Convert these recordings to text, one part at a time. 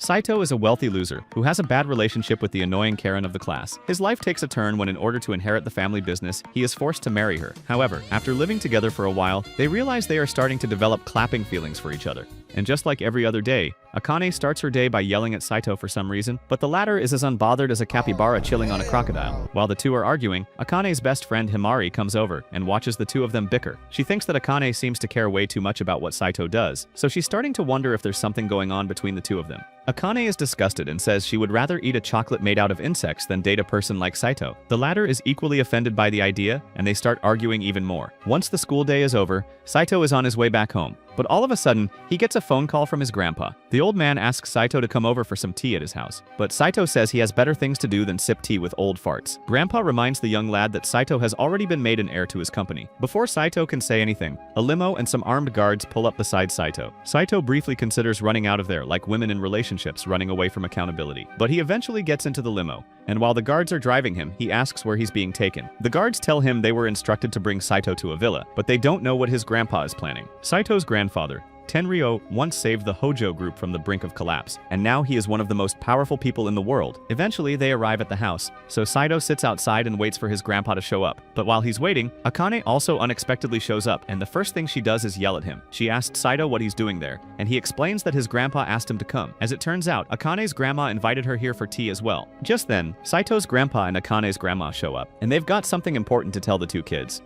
Saito is a wealthy loser who has a bad relationship with the annoying Karen of the class. His life takes a turn when, in order to inherit the family business, he is forced to marry her. However, after living together for a while, they realize they are starting to develop clapping feelings for each other. And just like every other day, Akane starts her day by yelling at Saito for some reason, but the latter is as unbothered as a capybara chilling on a crocodile. While the two are arguing, Akane's best friend Himari comes over and watches the two of them bicker. She thinks that Akane seems to care way too much about what Saito does, so she's starting to wonder if there's something going on between the two of them. Akane is disgusted and says she would rather eat a chocolate made out of insects than date a person like Saito. The latter is equally offended by the idea, and they start arguing even more. Once the school day is over, Saito is on his way back home. But all of a sudden, he gets a phone call from his grandpa. The old man asks Saito to come over for some tea at his house, but Saito says he has better things to do than sip tea with old farts. Grandpa reminds the young lad that Saito has already been made an heir to his company. Before Saito can say anything, a limo and some armed guards pull up beside Saito. Saito briefly considers running out of there like women in relationships running away from accountability. But he eventually gets into the limo, and while the guards are driving him, he asks where he's being taken. The guards tell him they were instructed to bring Saito to a villa, but they don't know what his grandpa is planning. Saito's grandfather, Tenryo, once saved the Hojo group from the brink of collapse, and now he is one of the most powerful people in the world. Eventually, they arrive at the house, so Saito sits outside and waits for his grandpa to show up. But while he's waiting, Akane also unexpectedly shows up, and the first thing she does is yell at him. She asks Saito what he's doing there, and he explains that his grandpa asked him to come. As it turns out, Akane's grandma invited her here for tea as well. Just then, Saito's grandpa and Akane's grandma show up, and they've got something important to tell the two kids.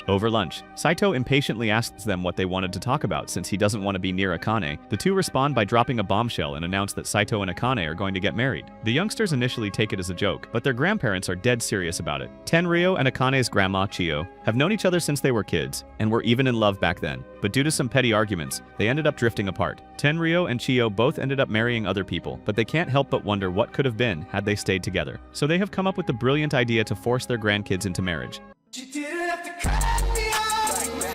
Over lunch, Saito impatiently asks them what they wanted to talk about since he doesn't want to be near Akane. The two respond by dropping a bombshell and announce that Saito and Akane are going to get married. The youngsters initially take it as a joke, but their grandparents are dead serious about it. Tenryo and Akane's grandma, Chiyo, have known each other since they were kids, and were even in love back then. But due to some petty arguments, they ended up drifting apart. Tenryo and Chiyo both ended up marrying other people, but they can't help but wonder what could have been had they stayed together. So they have come up with the brilliant idea to force their grandkids into marriage.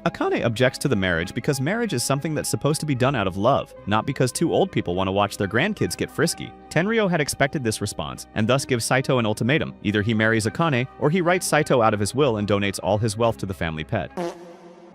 Akane objects to the marriage because marriage is something that's supposed to be done out of love, not because two old people want to watch their grandkids get frisky. Tenryo had expected this response, and thus gives Saito an ultimatum. Either he marries Akane, or he writes Saito out of his will and donates all his wealth to the family pet.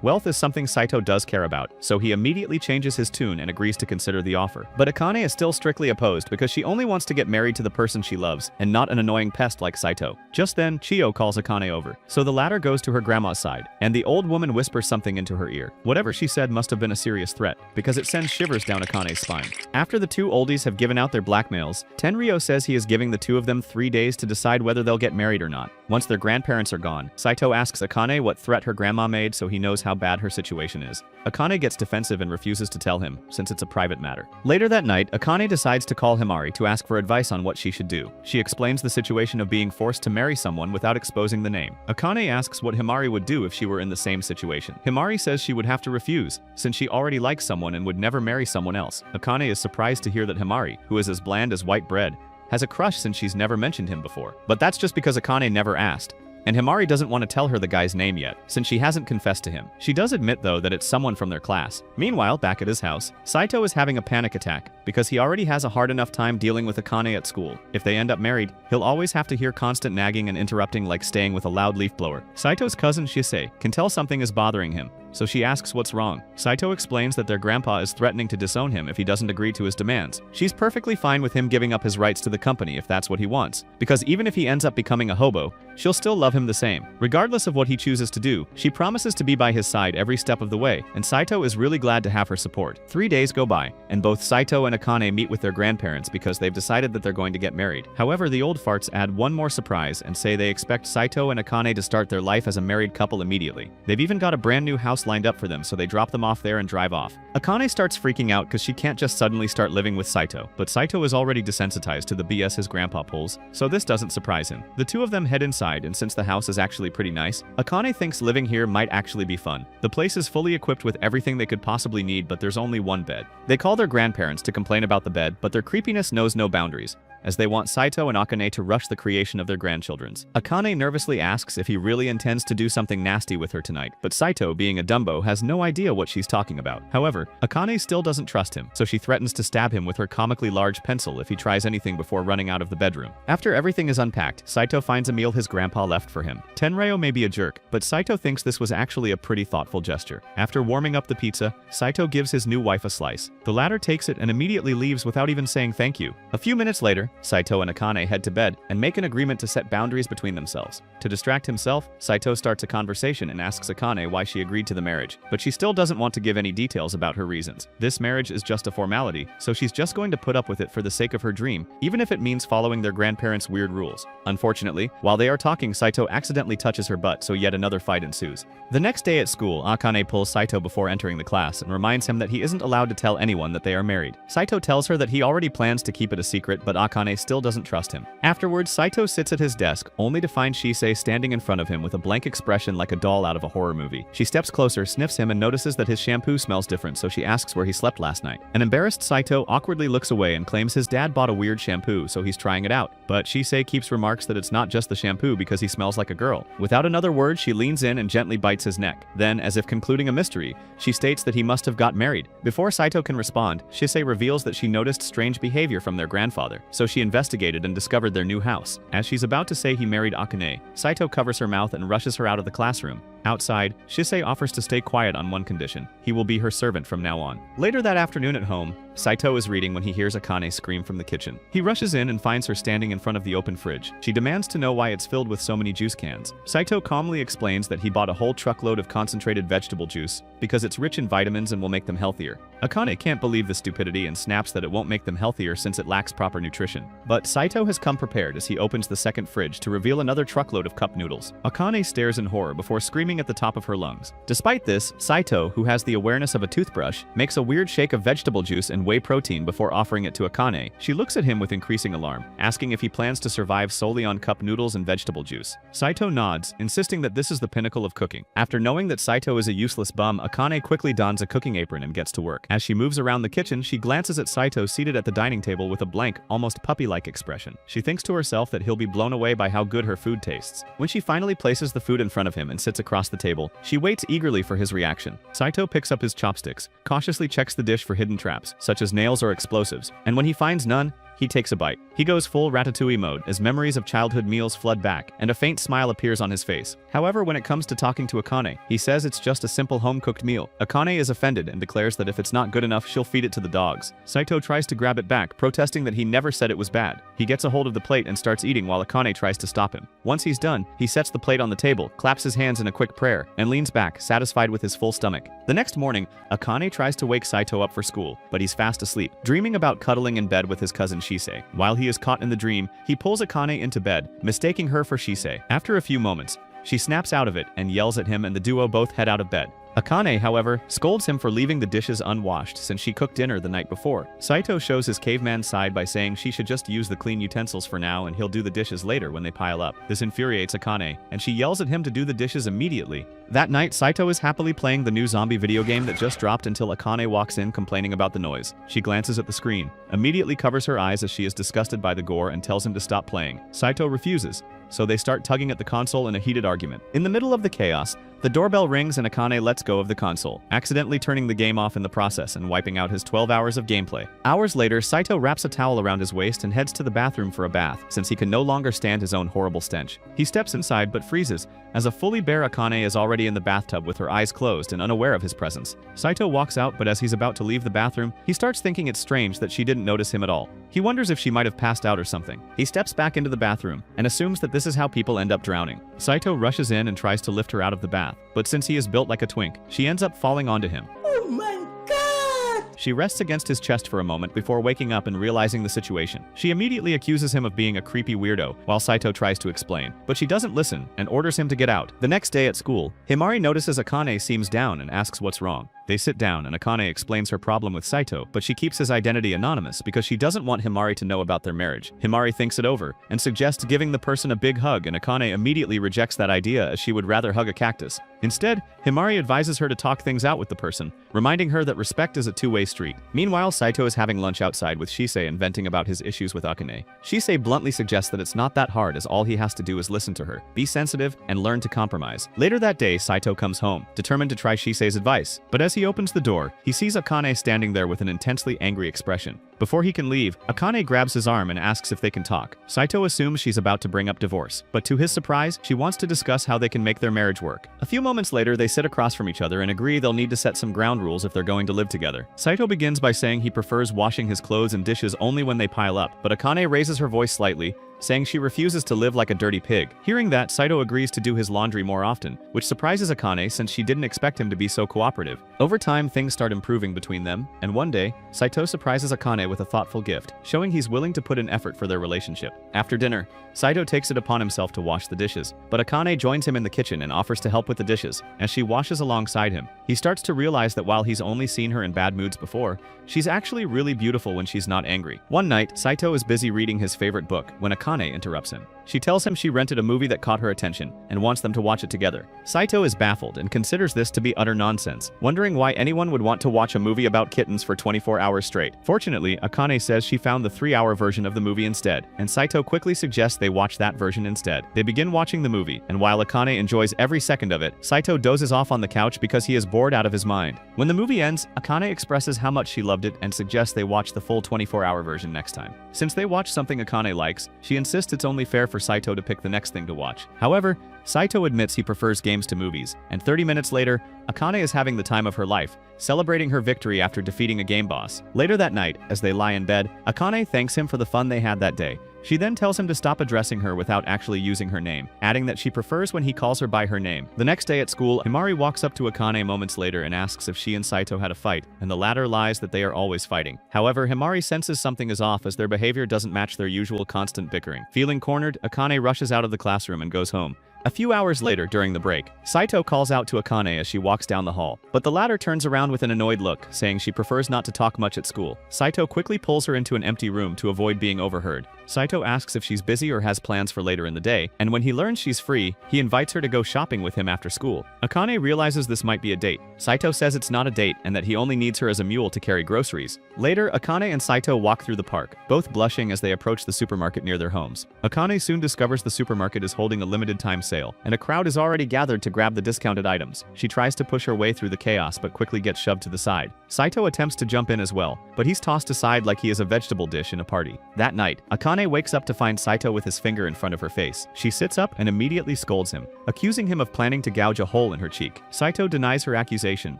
Wealth is something Saito does care about, so he immediately changes his tune and agrees to consider the offer. But Akane is still strictly opposed because she only wants to get married to the person she loves, and not an annoying pest like Saito. Just then, Chiyo calls Akane over, so the latter goes to her grandma's side, and the old woman whispers something into her ear. Whatever she said must have been a serious threat, because it sends shivers down Akane's spine. After the two oldies have given out their blackmails, Tenryo says he is giving the two of them 3 days to decide whether they'll get married or not. Once their grandparents are gone, Saito asks Akane what threat her grandma made so he knows how bad her situation is. Akane gets defensive and refuses to tell him, since it's a private matter. Later that night, Akane decides to call Himari to ask for advice on what she should do. She explains the situation of being forced to marry someone without exposing the name. Akane asks what Himari would do if she were in the same situation. Himari says she would have to refuse, since she already likes someone and would never marry someone else. Akane is surprised to hear that Himari, who is as bland as white bread, has a crush since she's never mentioned him before. But that's just because Akane never asked. And Himari doesn't want to tell her the guy's name yet, since she hasn't confessed to him. She does admit, though, that it's someone from their class. Meanwhile, back at his house, Saito is having a panic attack, because he already has a hard enough time dealing with Akane at school. If they end up married, he'll always have to hear constant nagging and interrupting like staying with a loud leaf blower. Saito's cousin Shisei can tell something is bothering him, so she asks what's wrong. Saito explains that their grandpa is threatening to disown him if he doesn't agree to his demands. She's perfectly fine with him giving up his rights to the company if that's what he wants, because even if he ends up becoming a hobo, she'll still love him the same. Regardless of what he chooses to do, she promises to be by his side every step of the way, and Saito is really glad to have her support. 3 days go by, and both Saito and Akane meet with their grandparents because they've decided that they're going to get married. However, the old farts add one more surprise and say they expect Saito and Akane to start their life as a married couple immediately. They've even got a brand new house lined up for them, so they drop them off there and drive off. Akane starts freaking out because she can't just suddenly start living with Saito, but Saito is already desensitized to the BS his grandpa pulls, so this doesn't surprise him. The two of them head inside, and since the house is actually pretty nice, Akane thinks living here might actually be fun. The place is fully equipped with everything they could possibly need, but there's only one bed. They call their grandparents to complain about the bed, but their creepiness knows no boundaries. as they want Saito and Akane to rush the creation of their grandchildren. Akane nervously asks if he really intends to do something nasty with her tonight, but Saito, being a Dumbo, has no idea what she's talking about. However, Akane still doesn't trust him, so she threatens to stab him with her comically large pencil if he tries anything before running out of the bedroom. After everything is unpacked, Saito finds a meal his grandpa left for him. Tenryo may be a jerk, but Saito thinks this was actually a pretty thoughtful gesture. After warming up the pizza, Saito gives his new wife a slice. The latter takes it and immediately leaves without even saying thank you. A few minutes later, Saito and Akane head to bed and make an agreement to set boundaries between themselves. To distract himself, Saito starts a conversation and asks Akane why she agreed to the marriage, but she still doesn't want to give any details about her reasons. This marriage is just a formality, so she's just going to put up with it for the sake of her dream, even if it means following their grandparents' weird rules. Unfortunately, while they are talking, Saito accidentally touches her butt, so yet another fight ensues. The next day at school, Akane pulls Saito before entering the class and reminds him that he isn't allowed to tell anyone that they are married. Saito tells her that he already plans to keep it a secret, but Akane still doesn't trust him. Afterwards, Saito sits at his desk, only to find Shisei standing in front of him with a blank expression like a doll out of a horror movie. She steps closer, sniffs him, and notices that his shampoo smells different, so she asks where he slept last night. An embarrassed Saito awkwardly looks away and claims his dad bought a weird shampoo, so he's trying it out. But Shisei keeps remarks that it's not just the shampoo because he smells like a girl. Without another word, she leans in and gently bites his neck. Then, as if concluding a mystery, she states that he must have got married. Before Saito can respond, Shisei reveals that she noticed strange behavior from their grandfather, so she investigated and discovered their new house. As she's about to say he married Akane, Saito covers her mouth and rushes her out of the classroom. Outside, Shisei offers to stay quiet on one condition: he will be her servant from now on. Later that afternoon at home, Saito is reading when he hears Akane scream from the kitchen. He rushes in and finds her standing in front of the open fridge. She demands to know why it's filled with so many juice cans. Saito calmly explains that he bought a whole truckload of concentrated vegetable juice because it's rich in vitamins and will make them healthier. Akane can't believe the stupidity and snaps that it won't make them healthier since it lacks proper nutrition. But Saito has come prepared as he opens the second fridge to reveal another truckload of cup noodles. Akane stares in horror before screaming at the top of her lungs. Despite this, Saito, who has the awareness of a toothbrush, makes a weird shake of vegetable juice and whey protein before offering it to Akane. She looks at him with increasing alarm, asking if he plans to survive solely on cup noodles and vegetable juice. Saito nods, insisting that this is the pinnacle of cooking. After knowing that Saito is a useless bum, Akane quickly dons a cooking apron and gets to work. As she moves around the kitchen, she glances at Saito seated at the dining table with a blank, almost puppy-like expression. She thinks to herself that he'll be blown away by how good her food tastes. When she finally places the food in front of him and sits across the table, she waits eagerly for his reaction. Saito picks up his chopsticks, cautiously checks the dish for hidden traps, such as nails or explosives, and when he finds none, he takes a bite. He goes full Ratatouille mode as memories of childhood meals flood back, and a faint smile appears on his face. However, when it comes to talking to Akane, he says it's just a simple home-cooked meal. Akane is offended and declares that if it's not good enough, she'll feed it to the dogs. Saito tries to grab it back, protesting that he never said it was bad. He gets a hold of the plate and starts eating while Akane tries to stop him. Once he's done, he sets the plate on the table, claps his hands in a quick prayer, and leans back, satisfied with his full stomach. The next morning, Akane tries to wake Saito up for school, but he's fast asleep, dreaming about cuddling in bed with his cousin Shisei. While he is caught in the dream, he pulls Akane into bed, mistaking her for Shisei. After a few moments, she snaps out of it and yells at him, and the duo both head out of bed. Akane, however, scolds him for leaving the dishes unwashed since she cooked dinner the night before. Saito shows his caveman side by saying she should just use the clean utensils for now and he'll do the dishes later when they pile up. This infuriates Akane, and she yells at him to do the dishes immediately. That night, Saito is happily playing the new zombie video game that just dropped until Akane walks in complaining about the noise. She glances at the screen, immediately covers her eyes as she is disgusted by the gore and tells him to stop playing. Saito refuses, so they start tugging at the console in a heated argument. In the middle of the chaos, the doorbell rings and Akane lets go of the console, accidentally turning the game off in the process and wiping out his 12 hours of gameplay. Hours later, Saito wraps a towel around his waist and heads to the bathroom for a bath, since he can no longer stand his own horrible stench. He steps inside but freezes, as a fully bare Akane is already in the bathtub with her eyes closed and unaware of his presence. Saito walks out, but as he's about to leave the bathroom, he starts thinking it's strange that she didn't notice him at all. He wonders if she might have passed out or something. He steps back into the bathroom and assumes that this is how people end up drowning. Saito rushes in and tries to lift her out of the bath, but since he is built like a twink, she ends up falling onto him. Oh my god! She rests against his chest for a moment before waking up and realizing the situation. She immediately accuses him of being a creepy weirdo, while Saito tries to explain, but she doesn't listen and orders him to get out. The next day at school, Himari notices Akane seems down and asks what's wrong. They sit down and Akane explains her problem with Saito, but she keeps his identity anonymous because she doesn't want Himari to know about their marriage. Himari thinks it over and suggests giving the person a big hug, and Akane immediately rejects that idea as she would rather hug a cactus. Instead, Himari advises her to talk things out with the person, reminding her that respect is a two-way street. Meanwhile, Saito is having lunch outside with Shisei and venting about his issues with Akane. Shisei bluntly suggests that it's not that hard as all he has to do is listen to her, be sensitive, and learn to compromise. Later that day, Saito comes home, determined to try Shisei's advice. But as he opens the door, he sees Akane standing there with an intensely angry expression. Before he can leave, Akane grabs his arm and asks if they can talk. Saito assumes she's about to bring up divorce, but to his surprise, she wants to discuss how they can make their marriage work. A few moments later, they sit across from each other and agree they'll need to set some ground rules if they're going to live together. Saito begins by saying he prefers washing his clothes and dishes only when they pile up, but Akane raises her voice slightly, saying she refuses to live like a dirty pig. Hearing that, Saito agrees to do his laundry more often, which surprises Akane since she didn't expect him to be so cooperative. Over time, things start improving between them, and one day, Saito surprises Akane with a thoughtful gift, showing he's willing to put in effort for their relationship. After dinner, Saito takes it upon himself to wash the dishes, but Akane joins him in the kitchen and offers to help with the dishes. As she washes alongside him, he starts to realize that while he's only seen her in bad moods before, she's actually really beautiful when she's not angry. One night, Saito is busy reading his favorite book when Akane interrupts him. She tells him she rented a movie that caught her attention and wants them to watch it together. Saito is baffled and considers this to be utter nonsense, wondering why anyone would want to watch a movie about kittens for 24 hours straight. Fortunately, Akane says she found the 3-hour version of the movie instead, and Saito quickly suggests they watch that version instead. They begin watching the movie, and while Akane enjoys every second of it, Saito dozes off on the couch because he is bored out of his mind. When the movie ends, Akane expresses how much she loved it and suggests they watch the full 24-hour version next time. Since they watch something Akane likes, she insists it's only fair for Saito to pick the next thing to watch. However, Saito admits he prefers games to movies, and 30 minutes later, Akane is having the time of her life, celebrating her victory after defeating a game boss. Later that night, as they lie in bed, Akane thanks him for the fun they had that day. She then tells him to stop addressing her without actually using her name, adding that she prefers when he calls her by her name. The next day at school, Himari walks up to Akane moments later and asks if she and Saito had a fight, and the latter lies that they are always fighting. However, Himari senses something is off as their behavior doesn't match their usual constant bickering. Feeling cornered, Akane rushes out of the classroom and goes home. A few hours later, during the break, Saito calls out to Akane as she walks down the hall, but the latter turns around with an annoyed look, saying she prefers not to talk much at school. Saito quickly pulls her into an empty room to avoid being overheard. Saito asks if she's busy or has plans for later in the day, and when he learns she's free, he invites her to go shopping with him after school. Akane realizes this might be a date. Saito says it's not a date and that he only needs her as a mule to carry groceries. Later, Akane and Saito walk through the park, both blushing as they approach the supermarket near their homes. Akane soon discovers the supermarket is holding a limited time sale, and a crowd is already gathered to grab the discounted items. She tries to push her way through the chaos but quickly gets shoved to the side. Saito attempts to jump in as well, but he's tossed aside like he is a vegetable dish in a party. That night, Akane wakes up to find Saito with his finger in front of her face. She sits up and immediately scolds him, accusing him of planning to gouge a hole in her cheek. Saito denies her accusation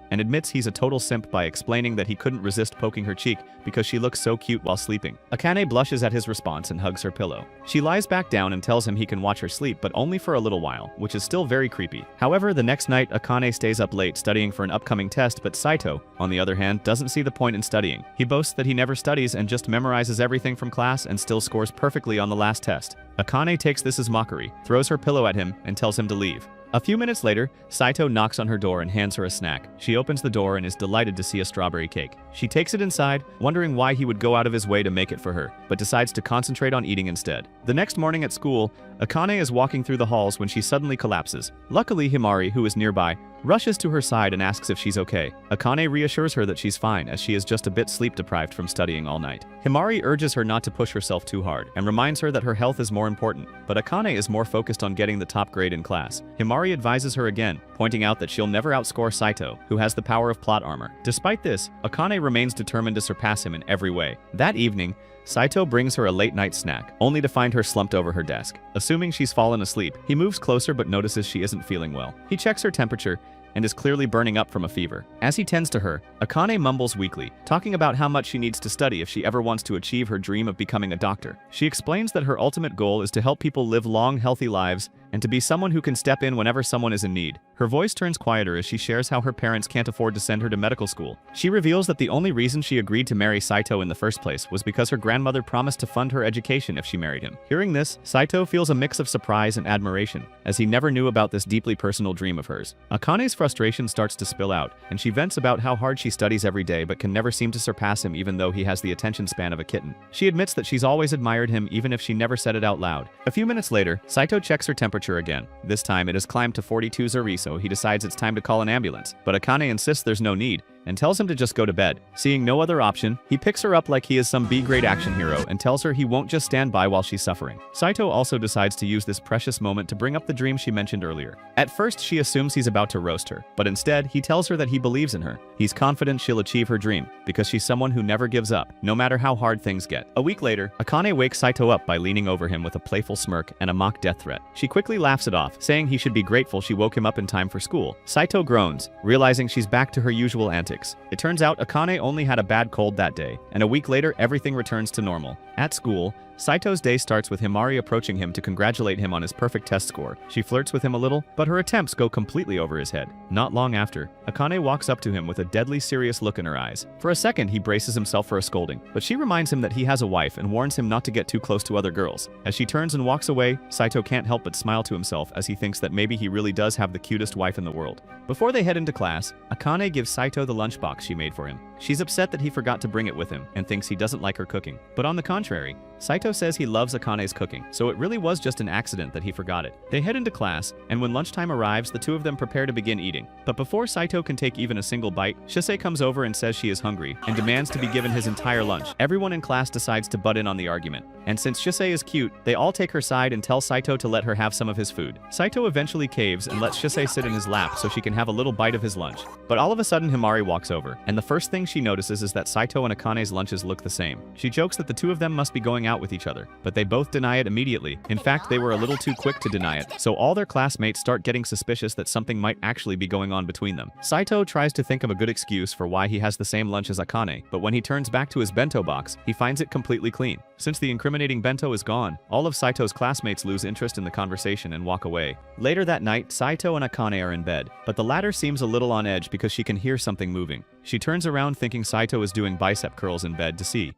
and admits he's a total simp by explaining that he couldn't resist poking her cheek because she looks so cute while sleeping. Akane blushes at his response and hugs her pillow. She lies back down and tells him he can watch her sleep, but only for a little while, which is still very creepy. However, the next night, Akane stays up late studying for an upcoming test, but Saito, on the other hand, doesn't see the point in studying. He boasts that he never studies and just memorizes everything from class and still scores perfectly on the last test. Akane takes this as mockery, throws her pillow at him, and tells him to leave. A few minutes later, Saito knocks on her door and hands her a snack. She opens the door and is delighted to see a strawberry cake. She takes it inside, wondering why he would go out of his way to make it for her, but decides to concentrate on eating instead. The next morning at school, Akane is walking through the halls when she suddenly collapses. Luckily, Himari, who is nearby, rushes to her side and asks if she's okay. Akane reassures her that she's fine, as she is just a bit sleep-deprived from studying all night. Himari urges her not to push herself too hard and reminds her that her health is more important, but Akane is more focused on getting the top grade in class. Himari advises her again, pointing out that she'll never outscore Saito, who has the power of plot armor. Despite this, Akane remains determined to surpass him in every way. That evening, Saito brings her a late-night snack, only to find her slumped over her desk. Assuming she's fallen asleep, he moves closer but notices she isn't feeling well. He checks her temperature and is clearly burning up from a fever. As he tends to her, Akane mumbles weakly, talking about how much she needs to study if she ever wants to achieve her dream of becoming a doctor. She explains that her ultimate goal is to help people live long, healthy lives and to be someone who can step in whenever someone is in need. Her voice turns quieter as she shares how her parents can't afford to send her to medical school. She reveals that the only reason she agreed to marry Saito in the first place was because her grandmother promised to fund her education if she married him. Hearing this, Saito feels a mix of surprise and admiration, as he never knew about this deeply personal dream of hers. Akane's frustration starts to spill out, and she vents about how hard she studies every day but can never seem to surpass him even though he has the attention span of a kitten. She admits that she's always admired him even if she never said it out loud. A few minutes later, Saito checks her temperature temperature again. This time it has climbed to 42 Zuri, so he decides it's time to call an ambulance. But Akane insists there's no need, and tells him to just go to bed. Seeing no other option, he picks her up like he is some B-grade action hero and tells her he won't just stand by while she's suffering. Saito also decides to use this precious moment to bring up the dream she mentioned earlier. At first, she assumes he's about to roast her, but instead, he tells her that he believes in her. He's confident she'll achieve her dream, because she's someone who never gives up, no matter how hard things get. A week later, Akane wakes Saito up by leaning over him with a playful smirk and a mock death threat. She quickly laughs it off, saying he should be grateful she woke him up in time for school. Saito groans, realizing she's back to her usual antics. It turns out Akane only had a bad cold that day, and a week later everything returns to normal. At school, Saito's day starts with Himari approaching him to congratulate him on his perfect test score. She flirts with him a little, but her attempts go completely over his head. Not long after, Akane walks up to him with a deadly serious look in her eyes. For a second, he braces himself for a scolding, but she reminds him that he has a wife and warns him not to get too close to other girls. As she turns and walks away, Saito can't help but smile to himself as he thinks that maybe he really does have the cutest wife in the world. Before they head into class, Akane gives Saito the lunchbox she made for him. She's upset that he forgot to bring it with him and thinks he doesn't like her cooking. But on the contrary, Saito says he loves Akane's cooking, so it really was just an accident that he forgot it. They head into class, and when lunchtime arrives, the two of them prepare to begin eating. But before Saito can take even a single bite, Shisei comes over and says she is hungry and demands to be given his entire lunch. Everyone in class decides to butt in on the argument, and since Shisei is cute, they all take her side and tell Saito to let her have some of his food. Saito eventually caves and lets Shisei sit in his lap so she can have a little bite of his lunch. But all of a sudden Himari walks over, and the first thing she notices is that Saito and Akane's lunches look the same. She jokes that the two of them must be going out with each other, but they both deny it immediately. In fact, they were a little too quick to deny it, so all their classmates start getting suspicious that something might actually be going on between them. Saito tries to think of a good excuse for why he has the same lunch as Akane, but when he turns back to his bento box, he finds it completely clean. Since the incriminating bento is gone, all of Saito's classmates lose interest in the conversation and walk away. Later that night, Saito and Akane are in bed, but the latter seems a little on edge because she can hear something moving. She turns around thinking Saito is doing bicep curls in bed to see.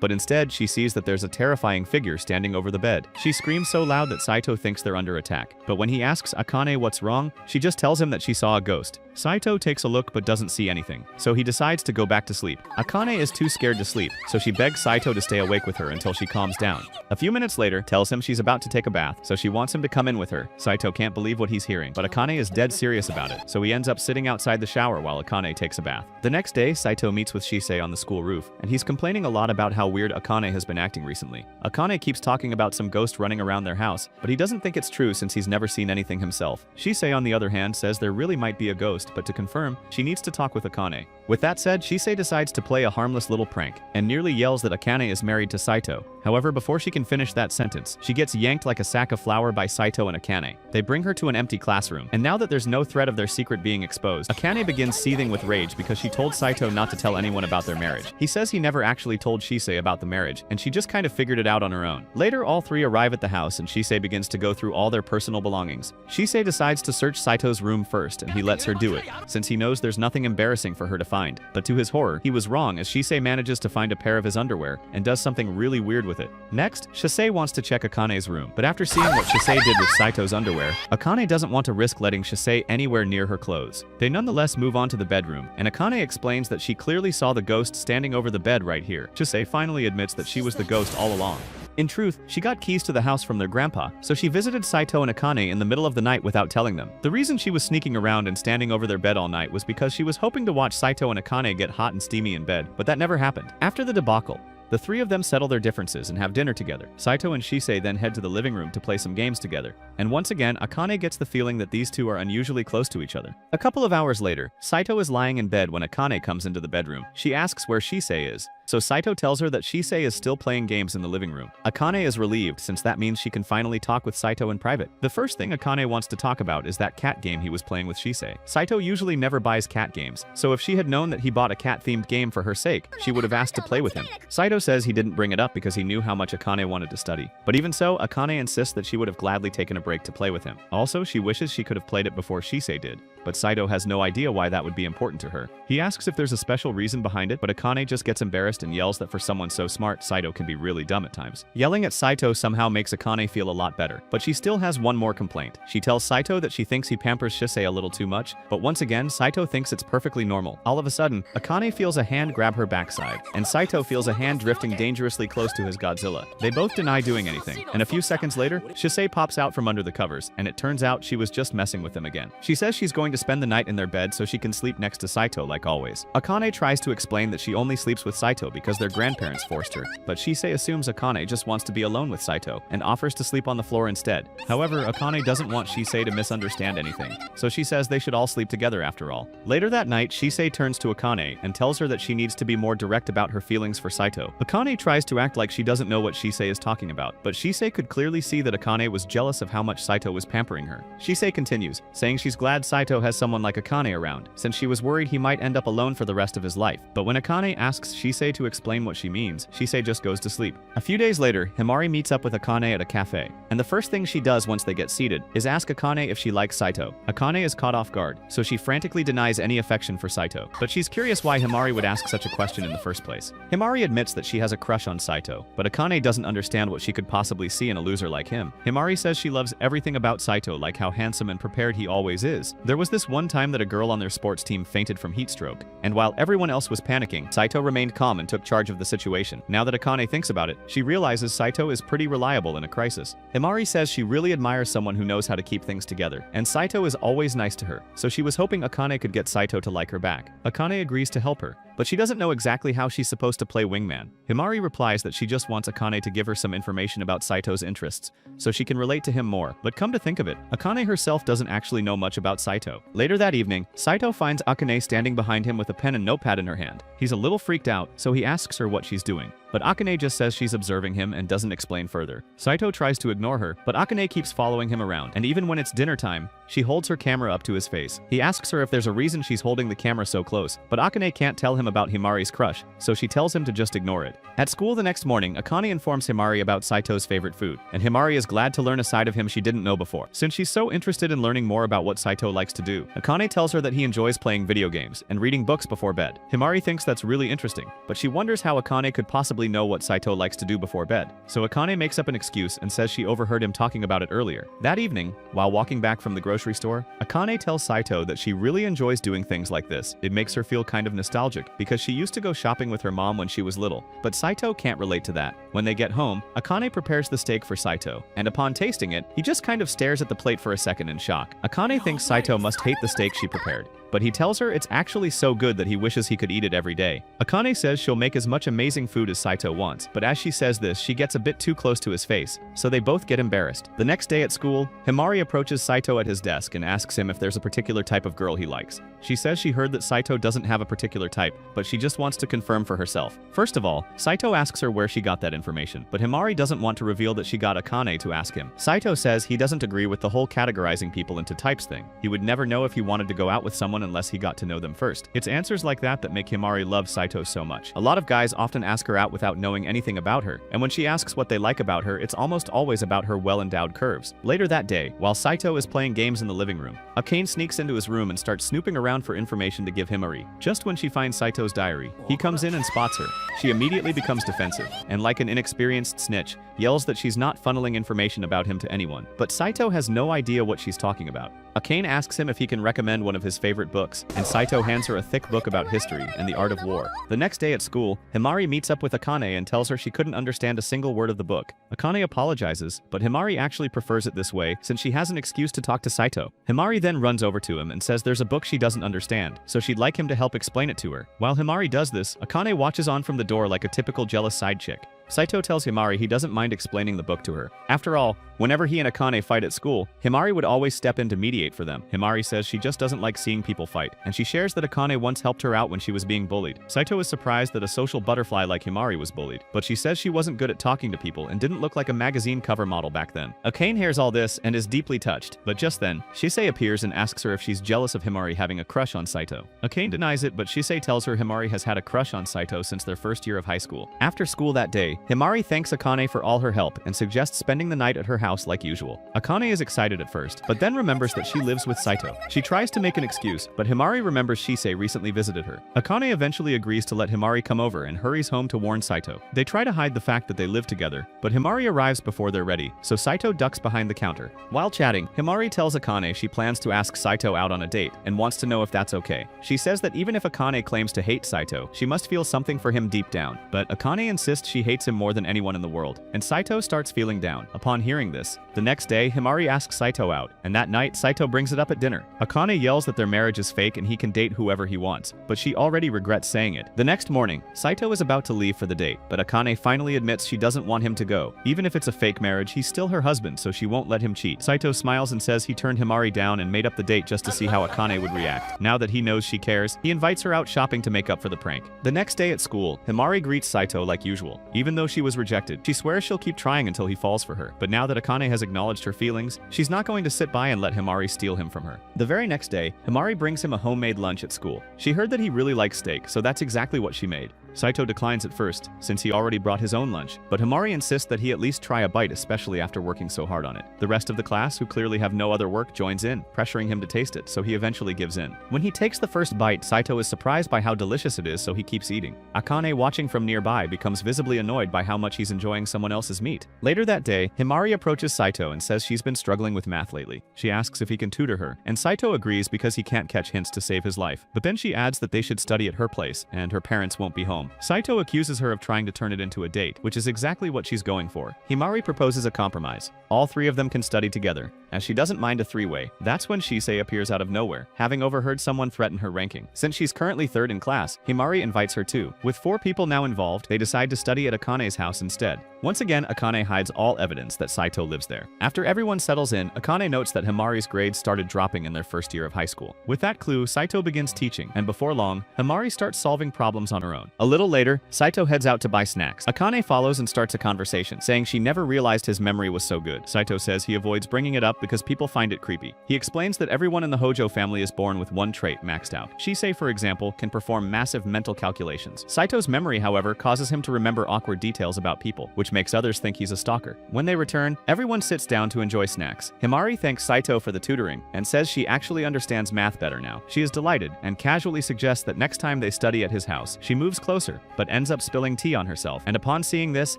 But instead, she sees that there's a terrifying figure standing over the bed. She screams so loud that Saito thinks they're under attack. But when he asks Akane what's wrong, she just tells him that she saw a ghost. Saito takes a look but doesn't see anything, so he decides to go back to sleep. Akane is too scared to sleep, so she begs Saito to stay awake with her until she calms down. A few minutes later, tells him she's about to take a bath, so she wants him to come in with her. Saito can't believe what he's hearing, but Akane is dead serious about it, so he ends up sitting outside the shower while Akane takes a bath. The next day, Saito meets with Shisei on the school roof, and he's complaining a lot about how weird Akane has been acting recently. Akane keeps talking about some ghost running around their house, but he doesn't think it's true since he's never seen anything himself. Shisei, on the other hand, says there really might be a ghost, but to confirm, she needs to talk with Akane. With that said, Shisei decides to play a harmless little prank, and nearly yells that Akane is married to Saito. However, before she can finish that sentence, she gets yanked like a sack of flour by Saito and Akane. They bring her to an empty classroom, and now that there's no threat of their secret being exposed, Akane begins seething with rage because she told Saito not to tell anyone about their marriage. He says he never actually told Shisei about the marriage, and she just kind of figured it out on her own. Later, all three arrive at the house, and Shisei begins to go through all their personal belongings. Shisei decides to search Saito's room first, and he lets her do it, since he knows there's nothing embarrassing for her to find. But to his horror, he was wrong as Shisei manages to find a pair of his underwear and does something really weird with it. Next, Shisei wants to check Akane's room, but after seeing what Shisei did with Saito's underwear, Akane doesn't want to risk letting Shisei anywhere near her clothes. They nonetheless move on to the bedroom, and Akane explains that she clearly saw the ghost standing over the bed right here. Shisei finally admits that she was the ghost all along. In truth, she got keys to the house from their grandpa, so she visited Saito and Akane in the middle of the night without telling them. The reason she was sneaking around and standing over their bed all night was because she was hoping to watch Saito and Akane get hot and steamy in bed, but that never happened. After the debacle, the three of them settle their differences and have dinner together. Saito and Shisei then head to the living room to play some games together. And once again, Akane gets the feeling that these two are unusually close to each other. A couple of hours later, Saito is lying in bed when Akane comes into the bedroom. She asks where Shisei is, so Saito tells her that Shisei is still playing games in the living room. Akane is relieved since that means she can finally talk with Saito in private. The first thing Akane wants to talk about is that cat game he was playing with Shisei. Saito usually never buys cat games, so if she had known that he bought a cat-themed game for her sake, she would have asked to play with him. Saito says he didn't bring it up because he knew how much Akane wanted to study. But even so, Akane insists that she would have gladly taken a break to play with him. Also, she wishes she could have played it before Shisei did, but Saito has no idea why that would be important to her. He asks if there's a special reason behind it, but Akane just gets embarrassed embarrassed and yells that for someone so smart, Saito can be really dumb at times. Yelling at Saito somehow makes Akane feel a lot better, but she still has one more complaint. She tells Saito that she thinks he pampers Shisei a little too much, but once again, Saito thinks it's perfectly normal. All of a sudden, Akane feels a hand grab her backside, and Saito feels a hand drifting dangerously close to his Godzilla. They both deny doing anything, and a few seconds later, Shisei pops out from under the covers, and it turns out she was just messing with him again. She says she's going to spend the night in their bed so she can sleep next to Saito like always. Akane tries to explain that she only sleeps with Saito because their grandparents forced her, but Shisei assumes Akane just wants to be alone with Saito and offers to sleep on the floor instead. However, Akane doesn't want Shisei to misunderstand anything, so she says they should all sleep together after all. Later that night, Shisei turns to Akane and tells her that she needs to be more direct about her feelings for Saito. Akane tries to act like she doesn't know what Shisei is talking about, but Shisei could clearly see that Akane was jealous of how much Saito was pampering her. Shisei continues, saying she's glad Saito has someone like Akane around, since she was worried he might end up alone for the rest of his life. But when Akane asks Shisei to explain what she means, Shisei just goes to sleep. A few days later, Himari meets up with Akane at a cafe, and the first thing she does once they get seated is ask Akane if she likes Saito. Akane is caught off guard, so she frantically denies any affection for Saito, but she's curious why Himari would ask such a question in the first place. Himari admits that she has a crush on Saito, but Akane doesn't understand what she could possibly see in a loser like him. Himari says she loves everything about Saito, like how handsome and prepared he always is. There was this one time that a girl on their sports team fainted from heat stroke, and while everyone else was panicking, Saito remained calm and took charge of the situation. Now that Akane thinks about it, she realizes Saito is pretty reliable in a crisis. Himari says she really admires someone who knows how to keep things together, and Saito is always nice to her, so she was hoping Akane could get Saito to like her back. Akane agrees to help her, but she doesn't know exactly how she's supposed to play wingman. Himari replies that she just wants Akane to give her some information about Saito's interests, so she can relate to him more. But come to think of it, Akane herself doesn't actually know much about Saito. Later that evening, Saito finds Akane standing behind him with a pen and notepad in her hand. He's a little freaked out, so he asks her what she's doing. But Akane just says she's observing him and doesn't explain further. Saito tries to ignore her, but Akane keeps following him around, and even when it's dinner time, she holds her camera up to his face. He asks her if there's a reason she's holding the camera so close, but Akane can't tell him about Himari's crush, so she tells him to just ignore it. At school the next morning, Akane informs Himari about Saito's favorite food, and Himari is glad to learn a side of him she didn't know before. Since she's so interested in learning more about what Saito likes to do, Akane tells her that he enjoys playing video games and reading books before bed. Himari thinks that's really interesting, but she wonders how Akane could possibly know what Saito likes to do before bed. So Akane makes up an excuse and says she overheard him talking about it earlier. That evening, while walking back from the grocery store, Akane tells Saito that she really enjoys doing things like this. It makes her feel kind of nostalgic because she used to go shopping with her mom when she was little, but Saito can't relate to that. When they get home, Akane prepares the steak for Saito, and upon tasting it, he just kind of stares at the plate for a second in shock. Akane thinks Saito must hate the steak she prepared, but he tells her it's actually so good that he wishes he could eat it every day. Akane says she'll make as much amazing food as Saito wants, but as she says this, she gets a bit too close to his face, so they both get embarrassed. The next day at school, Himari approaches Saito at his desk and asks him if there's a particular type of girl he likes. She says she heard that Saito doesn't have a particular type, but she just wants to confirm for herself. First of all, Saito asks her where she got that information, but Himari doesn't want to reveal that she got Akane to ask him. Saito says he doesn't agree with the whole categorizing people into types thing. He would never know if he wanted to go out with someone unless he got to know them first. It's answers like that that make Himari love Saito so much. A lot of guys often ask her out without knowing anything about her, and when she asks what they like about her, it's almost always about her well-endowed curves. Later that day, while Saito is playing games in the living room, Akane sneaks into his room and starts snooping around for information to give Himari. Just when she finds Saito's diary, he comes in and spots her. She immediately becomes defensive, and like an inexperienced snitch, yells that she's not funneling information about him to anyone. But Saito has no idea what she's talking about. Akane asks him if he can recommend one of his favorite books, and Saito hands her a thick book about history and the art of war. The next day at school, Himari meets up with Akane and tells her she couldn't understand a single word of the book. Akane apologizes, but Himari actually prefers it this way since she has an excuse to talk to Saito. Himari then runs over to him and says there's a book she doesn't understand, so she'd like him to help explain it to her. While Himari does this, Akane watches on from the door like a typical jealous side chick. Saito tells Himari he doesn't mind explaining the book to her. After all, whenever he and Akane fight at school, Himari would always step in to mediate for them. Himari says she just doesn't like seeing people fight, and she shares that Akane once helped her out when she was being bullied. Saito is surprised that a social butterfly like Himari was bullied, but she says she wasn't good at talking to people and didn't look like a magazine cover model back then. Akane hears all this and is deeply touched, but just then, Shisei appears and asks her if she's jealous of Himari having a crush on Saito. Akane denies it, but Shisei tells her Himari has had a crush on Saito since their first year of high school. After school that day, day, Himari thanks Akane for all her help and suggests spending the night at her house like usual. Akane is excited at first, but then remembers that she lives with Saito. She tries to make an excuse, but Himari remembers Shisei recently visited her. Akane eventually agrees to let Himari come over and hurries home to warn Saito. They try to hide the fact that they live together, but Himari arrives before they're ready, so Saito ducks behind the counter. While chatting, Himari tells Akane she plans to ask Saito out on a date and wants to know if that's okay. She says that even if Akane claims to hate Saito, she must feel something for him deep down, but Akane insists she hates him more than anyone in the world, and Saito starts feeling down. Upon hearing this, the next day, Himari asks Saito out, and that night, Saito brings it up at dinner. Akane yells that their marriage is fake and he can date whoever he wants, but she already regrets saying it. The next morning, Saito is about to leave for the date, but Akane finally admits she doesn't want him to go. Even if it's a fake marriage, he's still her husband, so she won't let him cheat. Saito smiles and says he turned Himari down and made up the date just to see how Akane would react. Now that he knows she cares, he invites her out shopping to make up for the prank. The next day at school, Himari greets Saito like usual. Even though she was rejected, she swears she'll keep trying until he falls for her. But now that Akane has acknowledged her feelings, she's not going to sit by and let Himari steal him from her. The very next day, Himari brings him a homemade lunch at school. She heard that he really likes steak, so that's exactly what she made. Saito declines at first, since he already brought his own lunch, but Himari insists that he at least try a bite, especially after working so hard on it. The rest of the class, who clearly have no other work, joins in, pressuring him to taste it, so he eventually gives in. When he takes the first bite, Saito is surprised by how delicious it is, so he keeps eating. Akane, watching from nearby, becomes visibly annoyed by how much he's enjoying someone else's meat. Later that day, Himari approaches Saito and says she's been struggling with math lately. She asks if he can tutor her, and Saito agrees because he can't catch hints to save his life. But then she adds that they should study at her place, and her parents won't be home. Saito accuses her of trying to turn it into a date, which is exactly what she's going for. Himari proposes a compromise. All three of them can study together, as she doesn't mind a three-way. That's when Shisei appears out of nowhere, having overheard someone threaten her ranking. Since she's currently third in class, Himari invites her too. With 4 people now involved, they decide to study at Akane's house instead. Once again, Akane hides all evidence that Saito lives there. After everyone settles in, Akane notes that Himari's grades started dropping in their first year of high school. With that clue, Saito begins teaching, and before long, Himari starts solving problems on her own. A little later, Saito heads out to buy snacks. Akane follows and starts a conversation, saying she never realized his memory was so good. Saito says he avoids bringing it up because people find it creepy. He explains that everyone in the Hojo family is born with one trait maxed out. Shisei, for example, can perform massive mental calculations. Saito's memory, however, causes him to remember awkward details about people, which makes others think he's a stalker. When they return, everyone sits down to enjoy snacks. Himari thanks Saito for the tutoring and says she actually understands math better now. She is delighted and casually suggests that next time they study at his house, she moves closer, but ends up spilling tea on herself. And upon seeing this,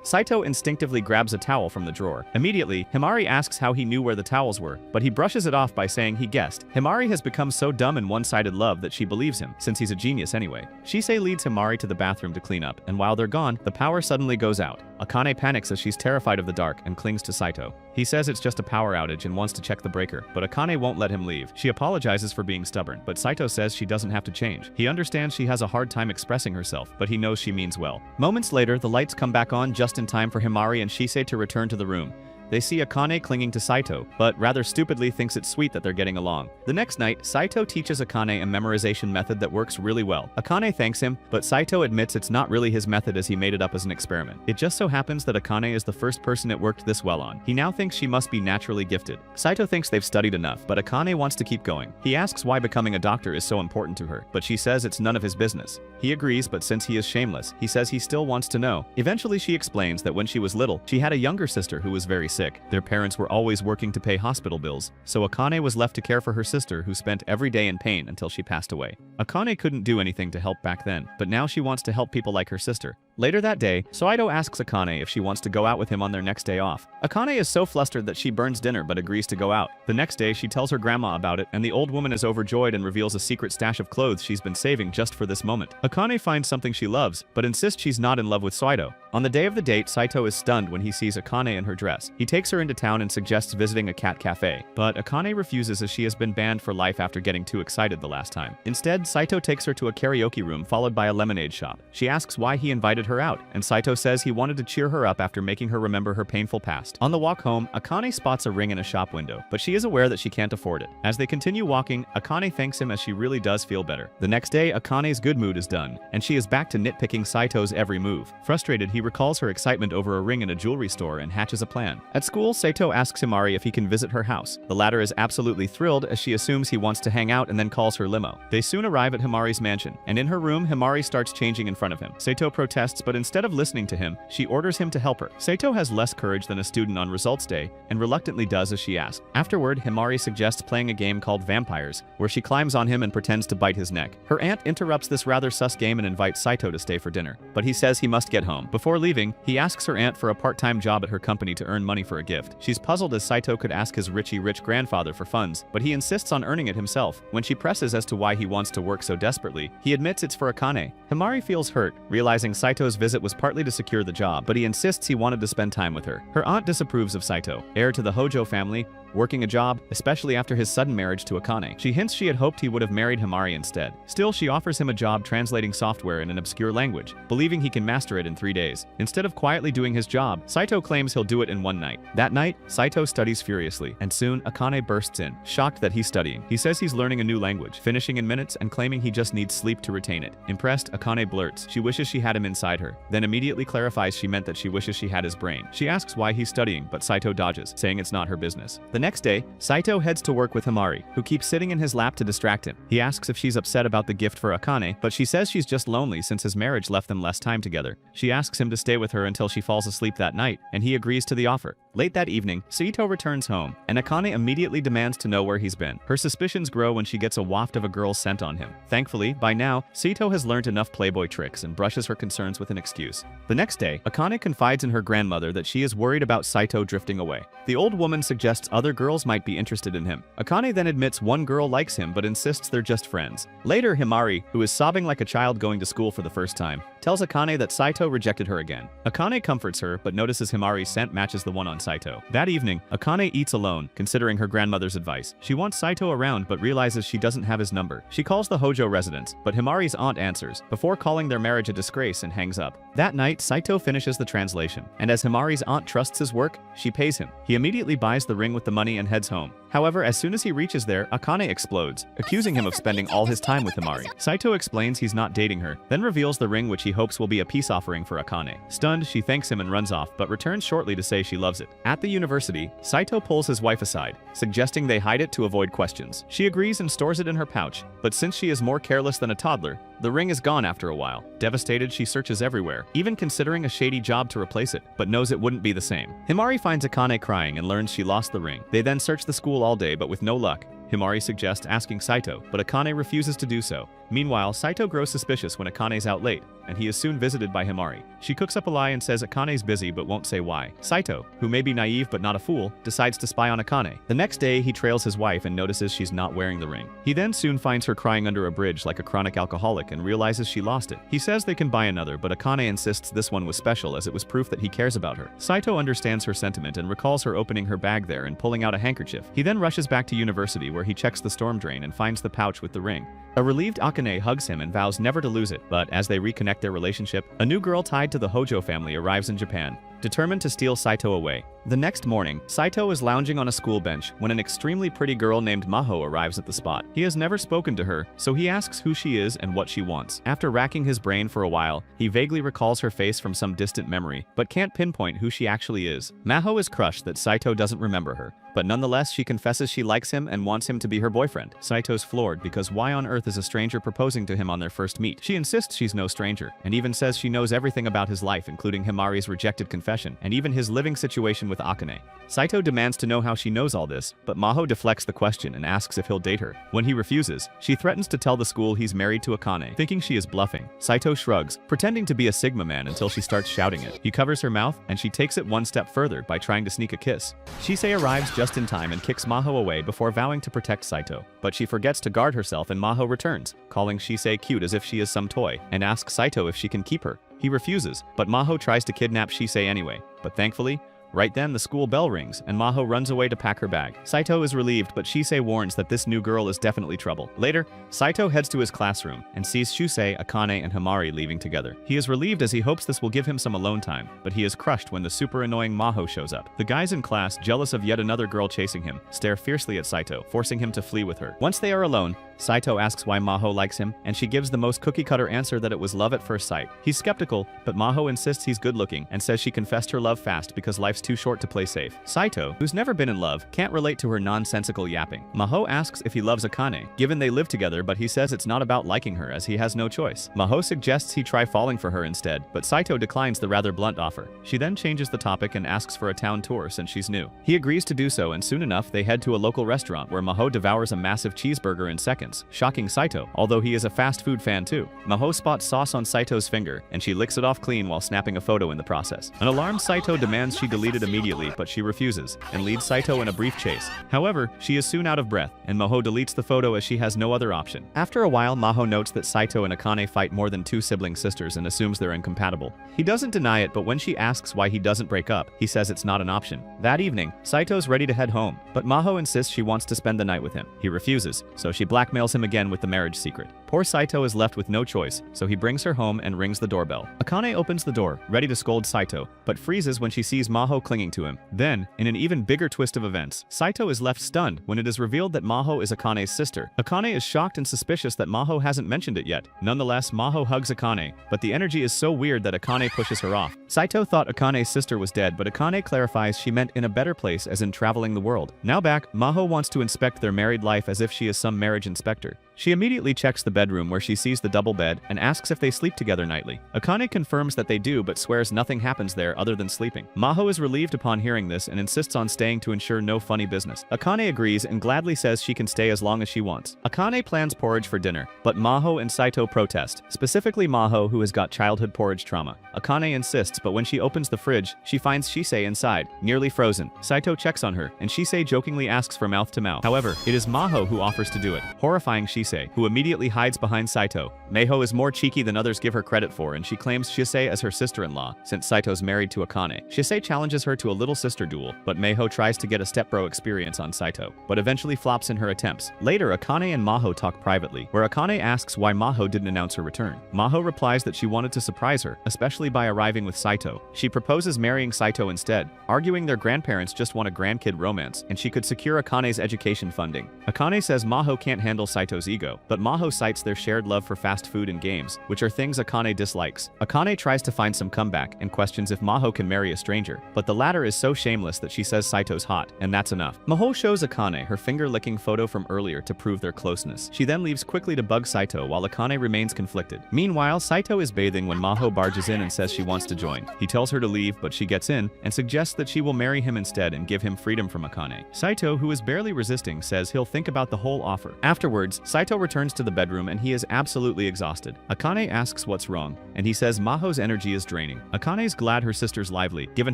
Saito instinctively grabs a towel from the drawer. Immediately, Himari asks how he knew where the towels were, but he brushes it off by saying he guessed. Himari has become so dumb in one-sided love that she believes him, since he's a genius anyway. Shisei leads Himari to the bathroom to clean up, and while they're gone, the power suddenly goes out. Akane panics as she's terrified of the dark and clings to Saito. He says it's just a power outage and wants to check the breaker, but Akane won't let him leave. She apologizes for being stubborn, but Saito says she doesn't have to change. He understands she has a hard time expressing herself, but he knows she means well. Moments later, the lights come back on just in time for Himari and Shisei to return to the room. They see Akane clinging to Saito, but rather stupidly thinks it's sweet that they're getting along. The next night, Saito teaches Akane a memorization method that works really well. Akane thanks him, but Saito admits it's not really his method as he made it up as an experiment. It just so happens that Akane is the first person it worked this well on. He now thinks she must be naturally gifted. Saito thinks they've studied enough, but Akane wants to keep going. He asks why becoming a doctor is so important to her, but she says it's none of his business. He agrees, but since he is shameless, he says he still wants to know. Eventually, she explains that when she was little, she had a younger sister who was very sick. Their parents were always working to pay hospital bills, so Akane was left to care for her sister, who spent every day in pain until she passed away. Akane couldn't do anything to help back then, but now she wants to help people like her sister. Later that day, Saito asks Akane if she wants to go out with him on their next day off. Akane is so flustered that she burns dinner but agrees to go out. The next day, she tells her grandma about it, and the old woman is overjoyed and reveals a secret stash of clothes she's been saving just for this moment. Akane finds something she loves, but insists she's not in love with Saito. On the day of the date, Saito is stunned when he sees Akane in her dress. He takes her into town and suggests visiting a cat cafe, but Akane refuses as she has been banned for life after getting too excited the last time. Instead, Saito takes her to a karaoke room followed by a lemonade shop. She asks why he invited her out, and Saito says he wanted to cheer her up after making her remember her painful past. On the walk home, Akane spots a ring in a shop window, but she is aware that she can't afford it. As they continue walking, Akane thanks him as she really does feel better. The next day, Akane's good mood is done, and she is back to nitpicking Saito's every move. Frustrated, he recalls her excitement over a ring in a jewelry store and hatches a plan. At school, Saito asks Himari if he can visit her house. The latter is absolutely thrilled as she assumes he wants to hang out and then calls her limo. They soon arrive at Himari's mansion, and in her room, Himari starts changing in front of him. Saito protests, but instead of listening to him, she orders him to help her. Saito has less courage than a student on results day and reluctantly does as she asks. Afterward, Himari suggests playing a game called Vampires, where she climbs on him and pretends to bite his neck. Her aunt interrupts this rather sus game and invites Saito to stay for dinner, but he says he must get home. Before leaving, he asks her aunt for a part-time job at her company to earn money for a gift. She's puzzled as Saito could ask his rich grandfather for funds, but he insists on earning it himself. When she presses as to why he wants to work so desperately, he admits it's for Akane. Himari feels hurt, realizing Saito's visit was partly to secure the job, but he insists he wanted to spend time with her. Her aunt disapproves of Saito, heir to the Hojo family, working a job, especially after his sudden marriage to Akane. She hints she had hoped he would have married Himari instead. Still, she offers him a job translating software in an obscure language, believing he can master it in 3 days. Instead of quietly doing his job, Saito claims he'll do it in 1 night. That night, Saito studies furiously, and soon Akane bursts in, shocked that he's studying. He says he's learning a new language, finishing in minutes and claiming he just needs sleep to retain it. Impressed, Akane blurts she wishes she had him inside her, then immediately clarifies she meant that she wishes she had his brain. She asks why he's studying, but Saito dodges, saying it's not her business. The next day, Saito heads to work with Himari, who keeps sitting in his lap to distract him. He asks if she's upset about the gift for Akane, but she says she's just lonely since his marriage left them less time together. She asks him to stay with her until she falls asleep that night, and he agrees to the offer. Late that evening, Saito returns home, and Akane immediately demands to know where he's been. Her suspicions grow when she gets a waft of a girl's scent on him. Thankfully, by now, Saito has learned enough playboy tricks and brushes her concerns with an excuse. The next day, Akane confides in her grandmother that she is worried about Saito drifting away. The old woman suggests other girls might be interested in him. Akane then admits one girl likes him but insists they're just friends. Later, Himari, who is sobbing like a child going to school for the first time, tells Akane that Saito rejected her again. Akane comforts her but notices Himari's scent matches the one on Saito. That evening, Akane eats alone, considering her grandmother's advice. She wants Saito around but realizes she doesn't have his number. She calls the Hojo residence, but Himari's aunt answers, before calling their marriage a disgrace and hangs up. That night, Saito finishes the translation, and as Himari's aunt trusts his work, she pays him. He immediately buys the ring with the money and heads home. However, as soon as he reaches there, Akane explodes, accusing him of spending all his time with Himari. Saito explains he's not dating her, then reveals the ring which he hopes will be a peace offering for Akane. Stunned, she thanks him and runs off, but returns shortly to say she loves it. At the university, Saito pulls his wife aside, suggesting they hide it to avoid questions. She agrees and stores it in her pouch, but since she is more careless than a toddler, the ring is gone after a while. Devastated, she searches everywhere, even considering a shady job to replace it, but knows it wouldn't be the same. Himari finds Akane crying and learns she lost the ring. They then search the school all day, but with no luck. Himari suggests asking Saito, but Akane refuses to do so. Meanwhile, Saito grows suspicious when Akane's out late, and he is soon visited by Himari. She cooks up a lie and says Akane's busy but won't say why. Saito, who may be naive but not a fool, decides to spy on Akane. The next day, he trails his wife and notices she's not wearing the ring. He then soon finds her crying under a bridge like a chronic alcoholic and realizes she lost it. He says they can buy another, but Akane insists this one was special as it was proof that he cares about her. Saito understands her sentiment and recalls her opening her bag there and pulling out a handkerchief. He then rushes back to university where he checks the storm drain and finds the pouch with the ring. A relieved Akane hugs him and vows never to lose it, but as they reconnect their relationship, a new girl tied to the Hojo family arrives in Japan, determined to steal Saito away. The next morning, Saito is lounging on a school bench when an extremely pretty girl named Maho arrives at the spot. He has never spoken to her, so he asks who she is and what she wants. After racking his brain for a while, he vaguely recalls her face from some distant memory, but can't pinpoint who she actually is. Maho is crushed that Saito doesn't remember her, but nonetheless she confesses she likes him and wants him to be her boyfriend. Saito's floored because why on earth is a stranger proposing to him on their first meet? She insists she's no stranger, and even says she knows everything about his life, including Himari's rejected confession, and even his living situation with Akane. Saito demands to know how she knows all this, but Maho deflects the question and asks if he'll date her. When he refuses, she threatens to tell the school he's married to Akane, thinking she is bluffing. Saito shrugs, pretending to be a Sigma man until she starts shouting it. He covers her mouth, and she takes it one step further by trying to sneak a kiss. Shisei arrives just in time and kicks Maho away before vowing to protect Saito, but she forgets to guard herself and Maho returns, calling Shisei cute as if she is some toy, and asks Saito if she can keep her. He refuses, but Maho tries to kidnap Shisei anyway, but thankfully, Right then, the school bell rings, and Maho runs away to pack her bag. Saito is relieved, but Shisei warns that this new girl is definitely trouble. Later, Saito heads to his classroom and sees Shusei, Akane, and Himari leaving together. He is relieved as he hopes this will give him some alone time, but he is crushed when the super annoying Maho shows up. The guys in class, jealous of yet another girl chasing him, stare fiercely at Saito, forcing him to flee with her. Once they are alone, Saito asks why Maho likes him, and she gives the most cookie-cutter answer that it was love at first sight. He's skeptical, but Maho insists he's good-looking and says she confessed her love fast because life's too short to play safe. Saito, who's never been in love, can't relate to her nonsensical yapping. Maho asks if he loves Akane, given they live together, but he says it's not about liking her as he has no choice. Maho suggests he try falling for her instead, but Saito declines the rather blunt offer. She then changes the topic and asks for a town tour since she's new. He agrees to do so, and soon enough they head to a local restaurant where Maho devours a massive cheeseburger in seconds, shocking Saito, although he is a fast food fan too. Maho spots sauce on Saito's finger, and she licks it off clean while snapping a photo in the process. An alarmed Saito demands she delete it immediately, but she refuses, and leads Saito in a brief chase. However, she is soon out of breath, and Maho deletes the photo as she has no other option. After a while, Maho notes that Saito and Akane fight more than two sibling sisters and assumes they're incompatible. He doesn't deny it, but when she asks why he doesn't break up, he says it's not an option. That evening, Saito's ready to head home, but Maho insists she wants to spend the night with him. He refuses, so she blackmails him again with the marriage secret. Poor Saito is left with no choice, so he brings her home and rings the doorbell. Akane opens the door, ready to scold Saito, but freezes when she sees Maho clinging to him. Then, in an even bigger twist of events, Saito is left stunned when it is revealed that Maho is Akane's sister. Akane is shocked and suspicious that Maho hasn't mentioned it yet. Nonetheless, Maho hugs Akane, but the energy is so weird that Akane pushes her off. Saito thought Akane's sister was dead, but Akane clarifies she meant in a better place, as in traveling the world. Now back, Maho wants to inspect their married life as if she is some marriage inspector. She immediately checks the bedroom where she sees the double bed and asks if they sleep together nightly. Akane confirms that they do, but swears nothing happens there other than sleeping. Maho is relieved upon hearing this and insists on staying to ensure no funny business. Akane agrees and gladly says she can stay as long as she wants. Akane plans porridge for dinner, but Maho and Saito protest, specifically Maho, who has got childhood porridge trauma. Akane insists, but when she opens the fridge, she finds Shisei inside, nearly frozen. Saito checks on her, and Shisei jokingly asks for mouth-to-mouth. However, it is Maho who offers to do it, horrifying Shisei, who immediately hides behind Saito. Maho is more cheeky than others give her credit for, and she claims Shisei as her sister-in-law, since Saito's married to Akane. Shisei challenges her to a little sister duel, but Maho tries to get a stepbro experience on Saito, but eventually flops in her attempts. Later, Akane and Maho talk privately, where Akane asks why Maho didn't announce her return. Maho replies that she wanted to surprise her, especially by arriving with Saito. She proposes marrying Saito instead, arguing their grandparents just want a grandkid romance, and she could secure Akane's education funding. Akane says Maho can't handle Saito's ego, but Maho cites their shared love for fast food and games, which are things Akane dislikes. Akane tries to find some comeback and questions if Maho can marry a stranger, but the latter is so shameless that she says Saito's hot, and that's enough. Maho shows Akane her finger-licking photo from earlier to prove their closeness. She then leaves quickly to bug Saito while Akane remains conflicted. Meanwhile, Saito is bathing when Maho barges in and says she wants to join. He tells her to leave, but she gets in and suggests that she will marry him instead and give him freedom from Akane. Saito, who is barely resisting, says he'll think about the whole offer. Afterwards, Saito returns to the bedroom and he is absolutely exhausted. Akane asks what's wrong, and he says Maho's energy is draining. Akane's glad her sister's lively, given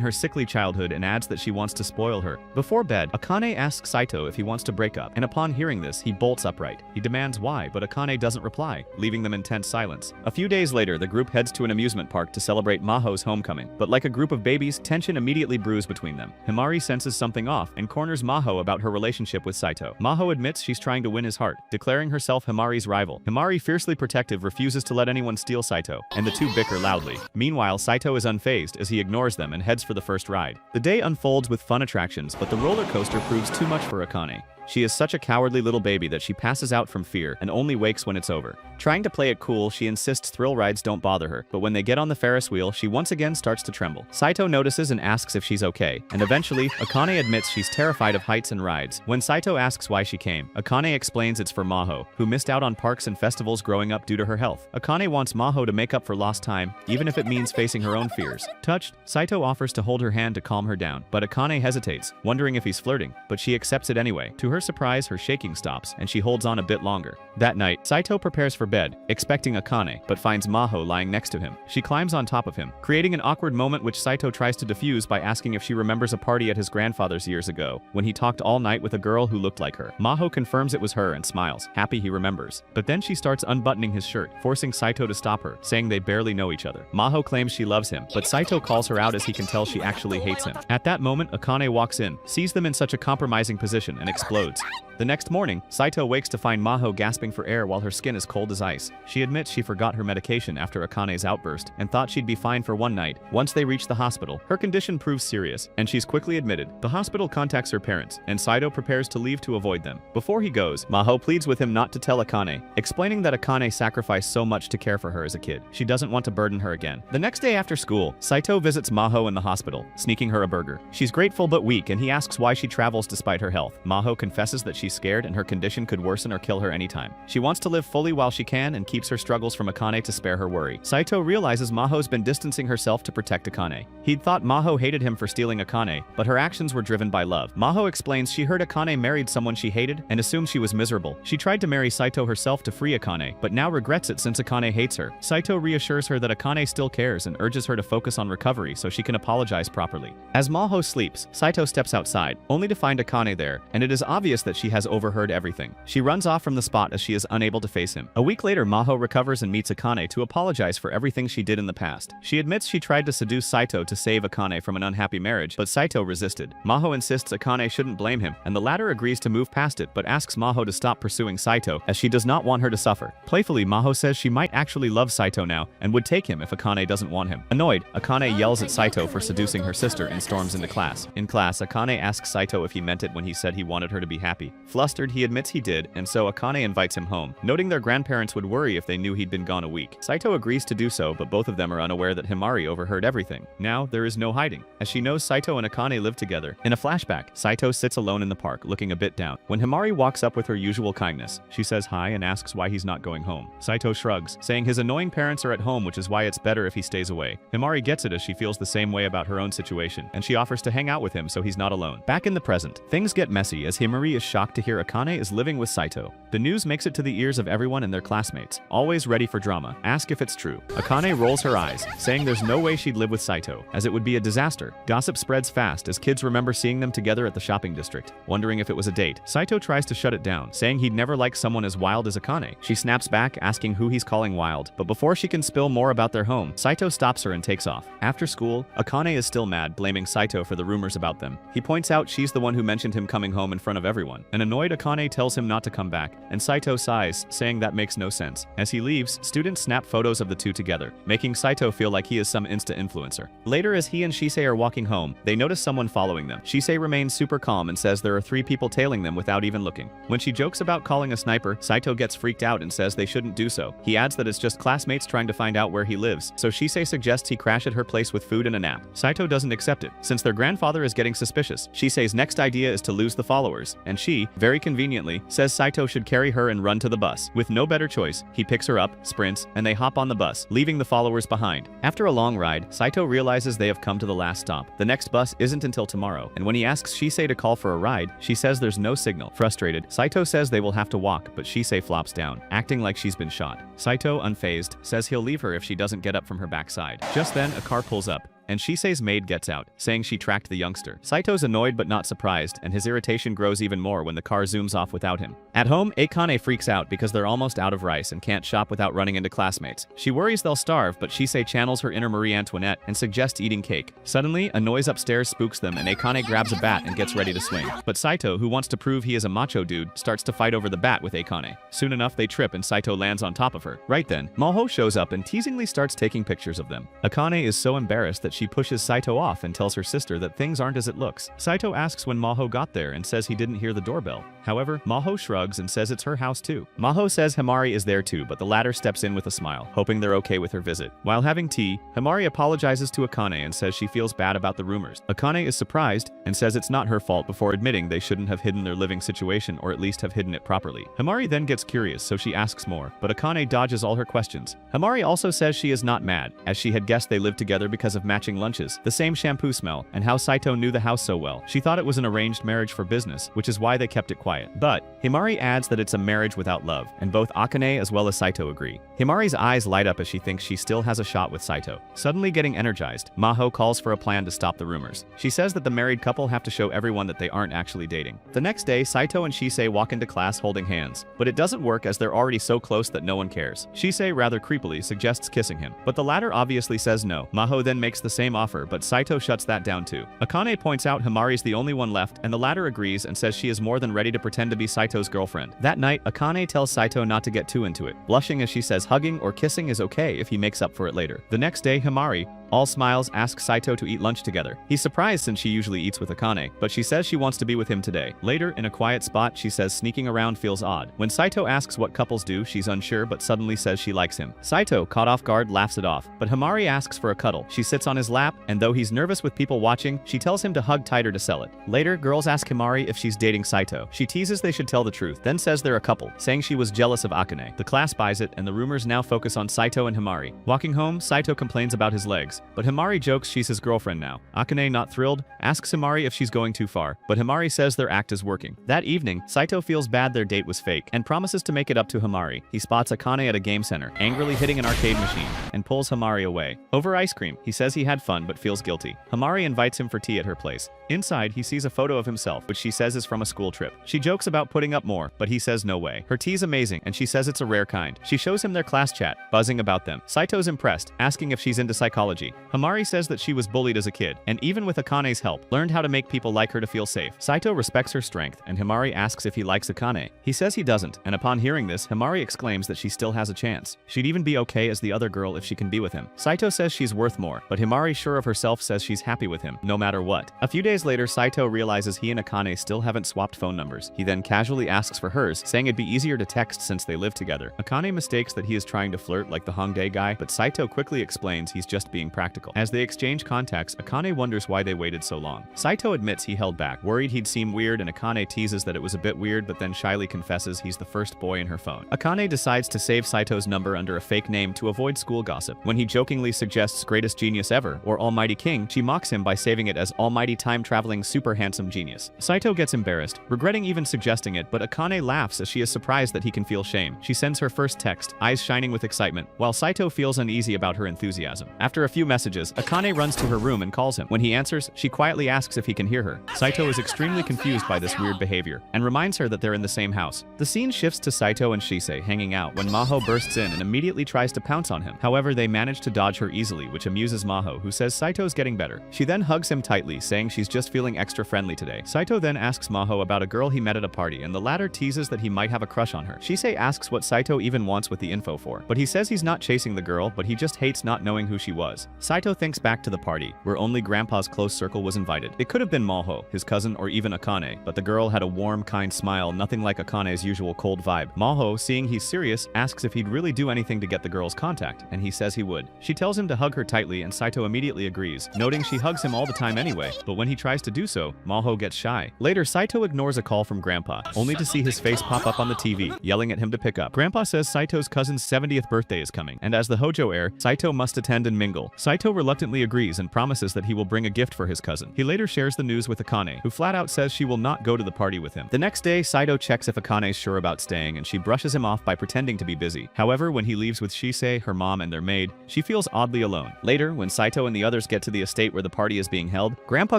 her sickly childhood, and adds that she wants to spoil her. Before bed, Akane asks Saito if he wants to break up, and upon hearing this, he bolts upright. He demands why, but Akane doesn't reply, leaving them in tense silence. A few days later, the group heads to an amusement park to celebrate Maho's homecoming, but like a group of babies, tension immediately brews between them. Himari senses something off and corners Maho about her relationship with Saito. Maho admits she's trying to win his heart, declaring herself Himari's rival. Himari, fiercely protective, refuses to let anyone steal Saito, and the two bicker loudly. Meanwhile, Saito is unfazed as he ignores them and heads for the first ride. The day unfolds with fun attractions, but the roller coaster proves too much for Akane. She is such a cowardly little baby that she passes out from fear and only wakes when it's over. Trying to play it cool, she insists thrill rides don't bother her, but when they get on the Ferris wheel, she once again starts to tremble. Saito notices and asks if she's okay, and eventually, Akane admits she's terrified of heights and rides. When Saito asks why she came, Akane explains it's for Maho, who missed out on parks and festivals growing up due to her health. Akane wants Maho to make up for lost time, even if it means facing her own fears. Touched, Saito offers to hold her hand to calm her down, but Akane hesitates, wondering if he's flirting, but she accepts it anyway. To her surprise, her shaking stops, and she holds on a bit longer. That night, Saito prepares for bed, expecting Akane, but finds Maho lying next to him. She climbs on top of him, creating an awkward moment which Saito tries to defuse by asking if she remembers a party at his grandfather's years ago, when he talked all night with a girl who looked like her. Maho confirms it was her and smiles, happy he remembers. But then she starts unbuttoning his shirt, forcing Saito to stop her, saying they barely know each other. Maho claims she loves him, but Saito calls her out as he can tell she actually hates him. At that moment, Akane walks in, sees them in such a compromising position, and explodes. The next morning, Saito wakes to find Maho gasping for air while her skin is cold as ice. She admits she forgot her medication after Akane's outburst and thought she'd be fine for one night. Once they reach the hospital, her condition proves serious, and she's quickly admitted. The hospital contacts her parents, and Saito prepares to leave to avoid them. Before he goes, Maho pleads with him not to tell Akane, explaining that Akane sacrificed so much to care for her as a kid. She doesn't want to burden her again. The next day after school, Saito visits Maho in the hospital, sneaking her a burger. She's grateful but weak, and he asks why she travels despite her health. Maho confesses that she's scared and her condition could worsen or kill her anytime. She wants to live fully while she can and keeps her struggles from Akane to spare her worry. Saito realizes Maho's been distancing herself to protect Akane. He'd thought Maho hated him for stealing Akane, but her actions were driven by love. Maho explains she heard Akane married someone she hated and assumed she was miserable. She tried to marry Saito herself to free Akane, but now regrets it since Akane hates her. Saito reassures her that Akane still cares and urges her to focus on recovery so she can apologize properly. As Maho sleeps, Saito steps outside, only to find Akane there, and it is obvious that she has overheard everything. She runs off from the spot as she is unable to face him. A week later, Maho recovers and meets Akane to apologize for everything she did in the past. She admits she tried to seduce Saito to save Akane from an unhappy marriage, but Saito resisted. Maho insists Akane shouldn't blame him, and the latter agrees to move past it but asks Maho to stop pursuing Saito as she does not want her to suffer. Playfully, Maho says she might actually love Saito now and would take him if Akane doesn't want him. Annoyed, Akane yells at Saito for seducing her sister and storms into class. In class, Akane asks Saito if he meant it when he said he wanted her to be happy. Flustered, he admits he did, and so Akane invites him home, noting their grandparents would worry if they knew he'd been gone a week. Saito agrees to do so, but both of them are unaware that Himari overheard everything. Now, there is no hiding, as she knows Saito and Akane live together. In a flashback, Saito sits alone in the park, looking a bit down. When Himari walks up with her usual kindness, she says hi and asks why he's not going home. Saito shrugs, saying his annoying parents are at home, which is why it's better if he stays away. Himari gets it as she feels the same way about her own situation, and she offers to hang out with him so he's not alone. Back in the present, things get messy as Himari is shocked to hear Akane is living with Saito. The news makes it to the ears of everyone and their classmates, always ready for drama. Ask if it's true. Akane rolls her eyes, saying there's no way she'd live with Saito, as it would be a disaster. Gossip spreads fast as kids remember seeing them together at the shopping district, wondering if it was a date. Saito tries to shut it down, saying he'd never like someone as wild as Akane. She snaps back, asking who he's calling wild, but before she can spill more about their home, Saito stops her and takes off. After school, Akane is still mad, blaming Saito for the rumors about them. He points out she's the one who mentioned him coming home in front of everyone. An annoyed Akane tells him not to come back, and Saito sighs, saying that makes no sense. As he leaves, students snap photos of the two together, making Saito feel like he is some Insta influencer. Later, as he and Shisei are walking home, they notice someone following them. Shisei remains super calm and says there are 3 people tailing them without even looking. When she jokes about calling a sniper, Saito gets freaked out and says they shouldn't do so. He adds that it's just classmates trying to find out where he lives, so Shisei suggests he crash at her place with food and a nap. Saito doesn't accept it, since their grandfather is getting suspicious. Shisei's next idea is to lose the followers, and she, very conveniently, says Saito should carry her and run to the bus. With no better choice, he picks her up, sprints, and they hop on the bus, leaving the followers behind. After a long ride, Saito realizes they have come to the last stop. The next bus isn't until tomorrow, and when he asks Shisei to call for a ride, she says there's no signal. Frustrated, Saito says they will have to walk, but Shisei flops down, acting like she's been shot. Saito, unfazed, says he'll leave her if she doesn't get up from her backside. Just then, a car pulls up, and Shisei's maid gets out, saying she tracked the youngster. Saito's annoyed but not surprised, and his irritation grows even more when the car zooms off without him. At home, Akane freaks out because they're almost out of rice and can't shop without running into classmates. She worries they'll starve, but Shisei channels her inner Marie Antoinette and suggests eating cake. Suddenly, a noise upstairs spooks them, and Akane grabs a bat and gets ready to swing. But Saito, who wants to prove he is a macho dude, starts to fight over the bat with Akane. Soon enough, they trip and Saito lands on top of her. Right then, Maho shows up and teasingly starts taking pictures of them. Akane is so embarrassed that she pushes Saito off and tells her sister that things aren't as it looks. Saito asks when Maho got there and says he didn't hear the doorbell. However, Maho shrugs and says it's her house too. Maho says Himari is there too, but the latter steps in with a smile, hoping they're okay with her visit. While having tea, Himari apologizes to Akane and says she feels bad about the rumors. Akane is surprised and says it's not her fault before admitting they shouldn't have hidden their living situation, or at least have hidden it properly. Himari then gets curious, so she asks more, but Akane dodges all her questions. Himari also says she is not mad, as she had guessed they lived together because of matching matching lunches, the same shampoo smell, and how Saito knew the house so well. She thought it was an arranged marriage for business, which is why they kept it quiet. But Himari adds that it's a marriage without love, and both Akane as well as Saito agree. Himari's eyes light up as she thinks she still has a shot with Saito. Suddenly getting energized, Maho calls for a plan to stop the rumors. She says that the married couple have to show everyone that they aren't actually dating. The next day, Saito and Shisei walk into class holding hands, but it doesn't work as they're already so close that no one cares. Shisei rather creepily suggests kissing him, but the latter obviously says no. Maho then makes the same offer, but Saito shuts that down too. Akane points out Himari's the only one left, and the latter agrees and says she is more than ready to pretend to be Saito's girlfriend. That night, Akane tells Saito not to get too into it, blushing as she says hugging or kissing is okay if he makes up for it later. The next day, Himari, all smiles, asks Saito to eat lunch together. He's surprised since she usually eats with Akane, but she says she wants to be with him today. Later, in a quiet spot, she says sneaking around feels odd. When Saito asks what couples do, she's unsure but suddenly says she likes him. Saito, caught off guard, laughs it off, but Himari asks for a cuddle. She sits on his lap, and though he's nervous with people watching, she tells him to hug tighter to sell it. Later, girls ask Himari if she's dating Saito. She teases they should tell the truth, then says they're a couple, saying she was jealous of Akane. The class buys it, and the rumors now focus on Saito and Himari. Walking home, Saito complains about his legs, but Himari jokes she's his girlfriend now. Akane, not thrilled, asks Himari if she's going too far, but Himari says their act is working. That evening, Saito feels bad their date was fake and promises to make it up to Himari. He spots Akane at a game center, angrily hitting an arcade machine, and pulls Himari away. Over ice cream, he says he had fun but feels guilty. Himari invites him for tea at her place. Inside, he sees a photo of himself, which she says is from a school trip. She jokes about putting up more, but he says no way. Her tea's amazing, and she says it's a rare kind. She shows him their class chat, buzzing about them. Saito's impressed, asking if she's into psychology. Himari says that she was bullied as a kid, and even with Akane's help, learned how to make people like her to feel safe. Saito respects her strength, and Himari asks if he likes Akane. He says he doesn't, and upon hearing this, Himari exclaims that she still has a chance. She'd even be okay as the other girl if she can be with him. Saito says she's worth more, but Himari, sure of herself, says she's happy with him, no matter what. A few days later, Saito realizes he and Akane still haven't swapped phone numbers. He then casually asks for hers, saying it'd be easier to text since they live together. Akane mistakes that he is trying to flirt like the Hongdae guy, but Saito quickly explains he's just being practical. As they exchange contacts, Akane wonders why they waited so long. Saito admits he held back, worried he'd seem weird, and Akane teases that it was a bit weird but then shyly confesses he's the first boy in her phone. Akane decides to save Saito's number under a fake name to avoid school gossip. When he jokingly suggests greatest genius ever, or Almighty King, she mocks him by saving it as Almighty Time-Traveling Super Handsome Genius. Saito gets embarrassed, regretting even suggesting it, but Akane laughs as she is surprised that he can feel shame. She sends her first text, eyes shining with excitement, while Saito feels uneasy about her enthusiasm. After a few messages, Akane runs to her room and calls him. When he answers, she quietly asks if he can hear her. Saito is extremely confused by this weird behavior, and reminds her that they're in the same house. The scene shifts to Saito and Shisei hanging out when Maho bursts in and immediately tries to pounce on him. However, they manage to dodge her easily, which amuses Maho, who says Saito's getting better. She then hugs him tightly, saying she's just feeling extra friendly today. Saito then asks Maho about a girl he met at a party, and the latter teases that he might have a crush on her. Shisei asks what Saito even wants with the info for, but he says he's not chasing the girl, but he just hates not knowing who she was. Saito thinks back to the party, where only Grandpa's close circle was invited. It could have been Maho, his cousin, or even Akane, but the girl had a warm, kind smile, nothing like Akane's usual cold vibe. Maho, seeing he's serious, asks if he'd really do anything to get the girl's contact, and he says he would. She tells him to hug her tightly, and Saito immediately agrees, noting she hugs him all the time anyway, but when he tries to do so, Maho gets shy. Later, Saito ignores a call from Grandpa, only to see his face pop up on the TV, yelling at him to pick up. Grandpa says Saito's cousin's 70th birthday is coming, and as the Hojo heir, Saito must attend and mingle. Saito reluctantly agrees and promises that he will bring a gift for his cousin. He later shares the news with Akane, who flat out says she will not go to the party with him. The next day, Saito checks if Akane's sure about staying, and she brushes him off by pretending to be busy. However, when he leaves with Shisei, her mom, and their maid, she feels oddly alone. Later, when Saito and the others get to the estate where the party is being held, Grandpa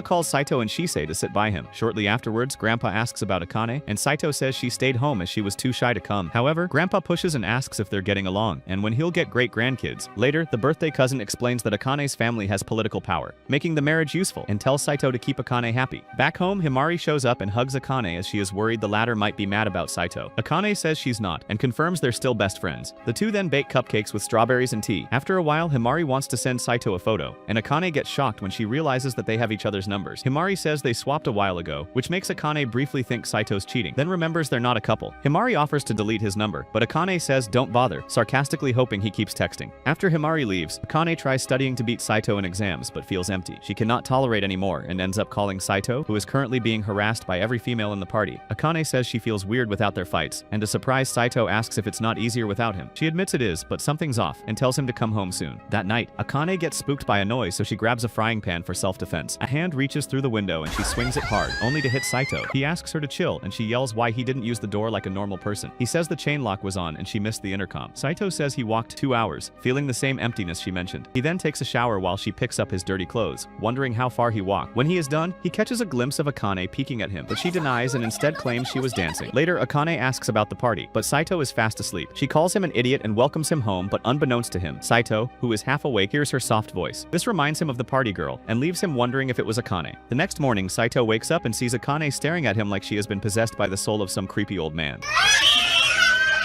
calls Saito and Shisei to sit by him. Shortly afterwards, Grandpa asks about Akane, and Saito says she stayed home as she was too shy to come. However, Grandpa pushes and asks if they're getting along, and when he'll get great-grandkids. Later, the birthday cousin explains that Akane's family has political power, making the marriage useful, and tells Saito to keep Akane happy. Back home, Himari shows up and hugs Akane as she is worried the latter might be mad about Saito. Akane says she's not, and confirms they're still best friends. The two then bake cupcakes with strawberries and tea. After a while, Himari wants to send Saito a photo, and Akane gets shocked when she realizes that they have each other's numbers. Himari says they swapped a while ago, which makes Akane briefly think Saito's cheating, then remembers they're not a couple. Himari offers to delete his number, but Akane says don't bother, sarcastically hoping he keeps texting. After Himari leaves, Akane tries studying studying to beat Saito in exams but feels empty. She cannot tolerate anymore and ends up calling Saito, who is currently being harassed by every female in the party. Akane says she feels weird without their fights, and to surprise Saito asks if it's not easier without him. She admits it is, but something's off, and tells him to come home soon. That night, Akane gets spooked by a noise, so she grabs a frying pan for self-defense. A hand reaches through the window and she swings it hard, only to hit Saito. He asks her to chill, and she yells why he didn't use the door like a normal person. He says the chain lock was on and she missed the intercom. Saito says he walked 2 hours, feeling the same emptiness she mentioned. He then takes a shower while she picks up his dirty clothes, wondering how far he walked. When he is done, he catches a glimpse of Akane peeking at him, but she denies and instead claims she was dancing. Later, Akane asks about the party, but Saito is fast asleep. She calls him an idiot and welcomes him home, but unbeknownst to him, Saito, who is half awake, hears her soft voice. This reminds him of the party girl and leaves him wondering if it was Akane. The next morning, Saito wakes up and sees Akane staring at him like she has been possessed by the soul of some creepy old man.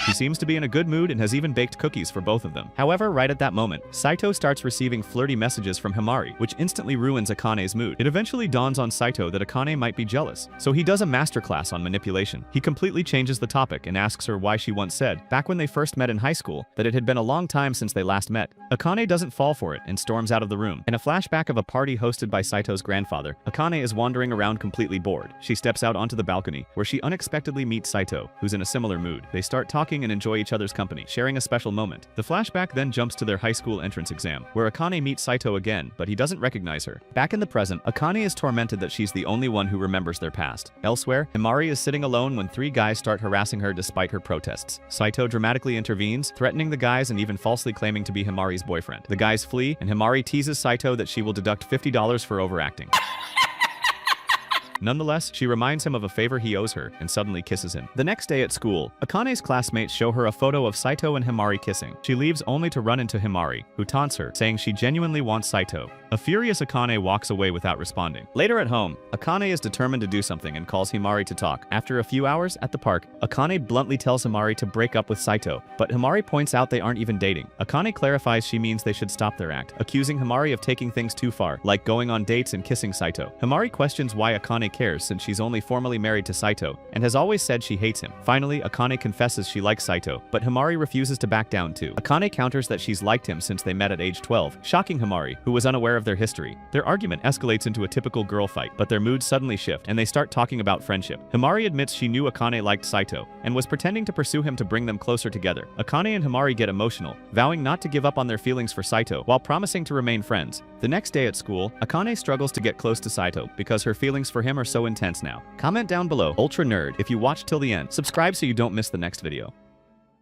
She seems to be in a good mood and has even baked cookies for both of them. However, right at that moment, Saito starts receiving flirty messages from Himari, which instantly ruins Akane's mood. It eventually dawns on Saito that Akane might be jealous, so he does a masterclass on manipulation. He completely changes the topic and asks her why she once said, back when they first met in high school, that it had been a long time since they last met. Akane doesn't fall for it and storms out of the room. In a flashback of a party hosted by Saito's grandfather, Akane is wandering around completely bored. She steps out onto the balcony, where she unexpectedly meets Saito, who's in a similar mood. They start talking and enjoy each other's company, sharing a special moment. The flashback then jumps to their high school entrance exam, where Akane meets Saito again, but he doesn't recognize her. Back in the present, Akane is tormented that she's the only one who remembers their past. Elsewhere, Himari is sitting alone when 3 guys start harassing her despite her protests. Saito dramatically intervenes, threatening the guys and even falsely claiming to be Himari's boyfriend. The guys flee, and Himari teases Saito that she will deduct $50 for overacting. Nonetheless, she reminds him of a favor he owes her and suddenly kisses him. The next day at school, Akane's classmates show her a photo of Saito and Himari kissing. She leaves only to run into Himari, who taunts her, saying she genuinely wants Saito. A furious Akane walks away without responding. Later at home, Akane is determined to do something and calls Himari to talk. After a few hours at the park, Akane bluntly tells Himari to break up with Saito, but Himari points out they aren't even dating. Akane clarifies she means they should stop their act, accusing Himari of taking things too far, like going on dates and kissing Saito. Himari questions why Akane cares since she's only formally married to Saito, and has always said she hates him. Finally, Akane confesses she likes Saito, but Himari refuses to back down too. Akane counters that she's liked him since they met at age 12, shocking Himari, who was unaware of their history. Their argument escalates into a typical girl fight, but their moods suddenly shift, and they start talking about friendship. Himari admits she knew Akane liked Saito, and was pretending to pursue him to bring them closer together. Akane and Himari get emotional, vowing not to give up on their feelings for Saito, while promising to remain friends. The next day at school, Akane struggles to get close to Saito, because her feelings for him are so intense now. Comment down below, Ultra Nerd, if you watched till the end. Subscribe so you don't miss the next video.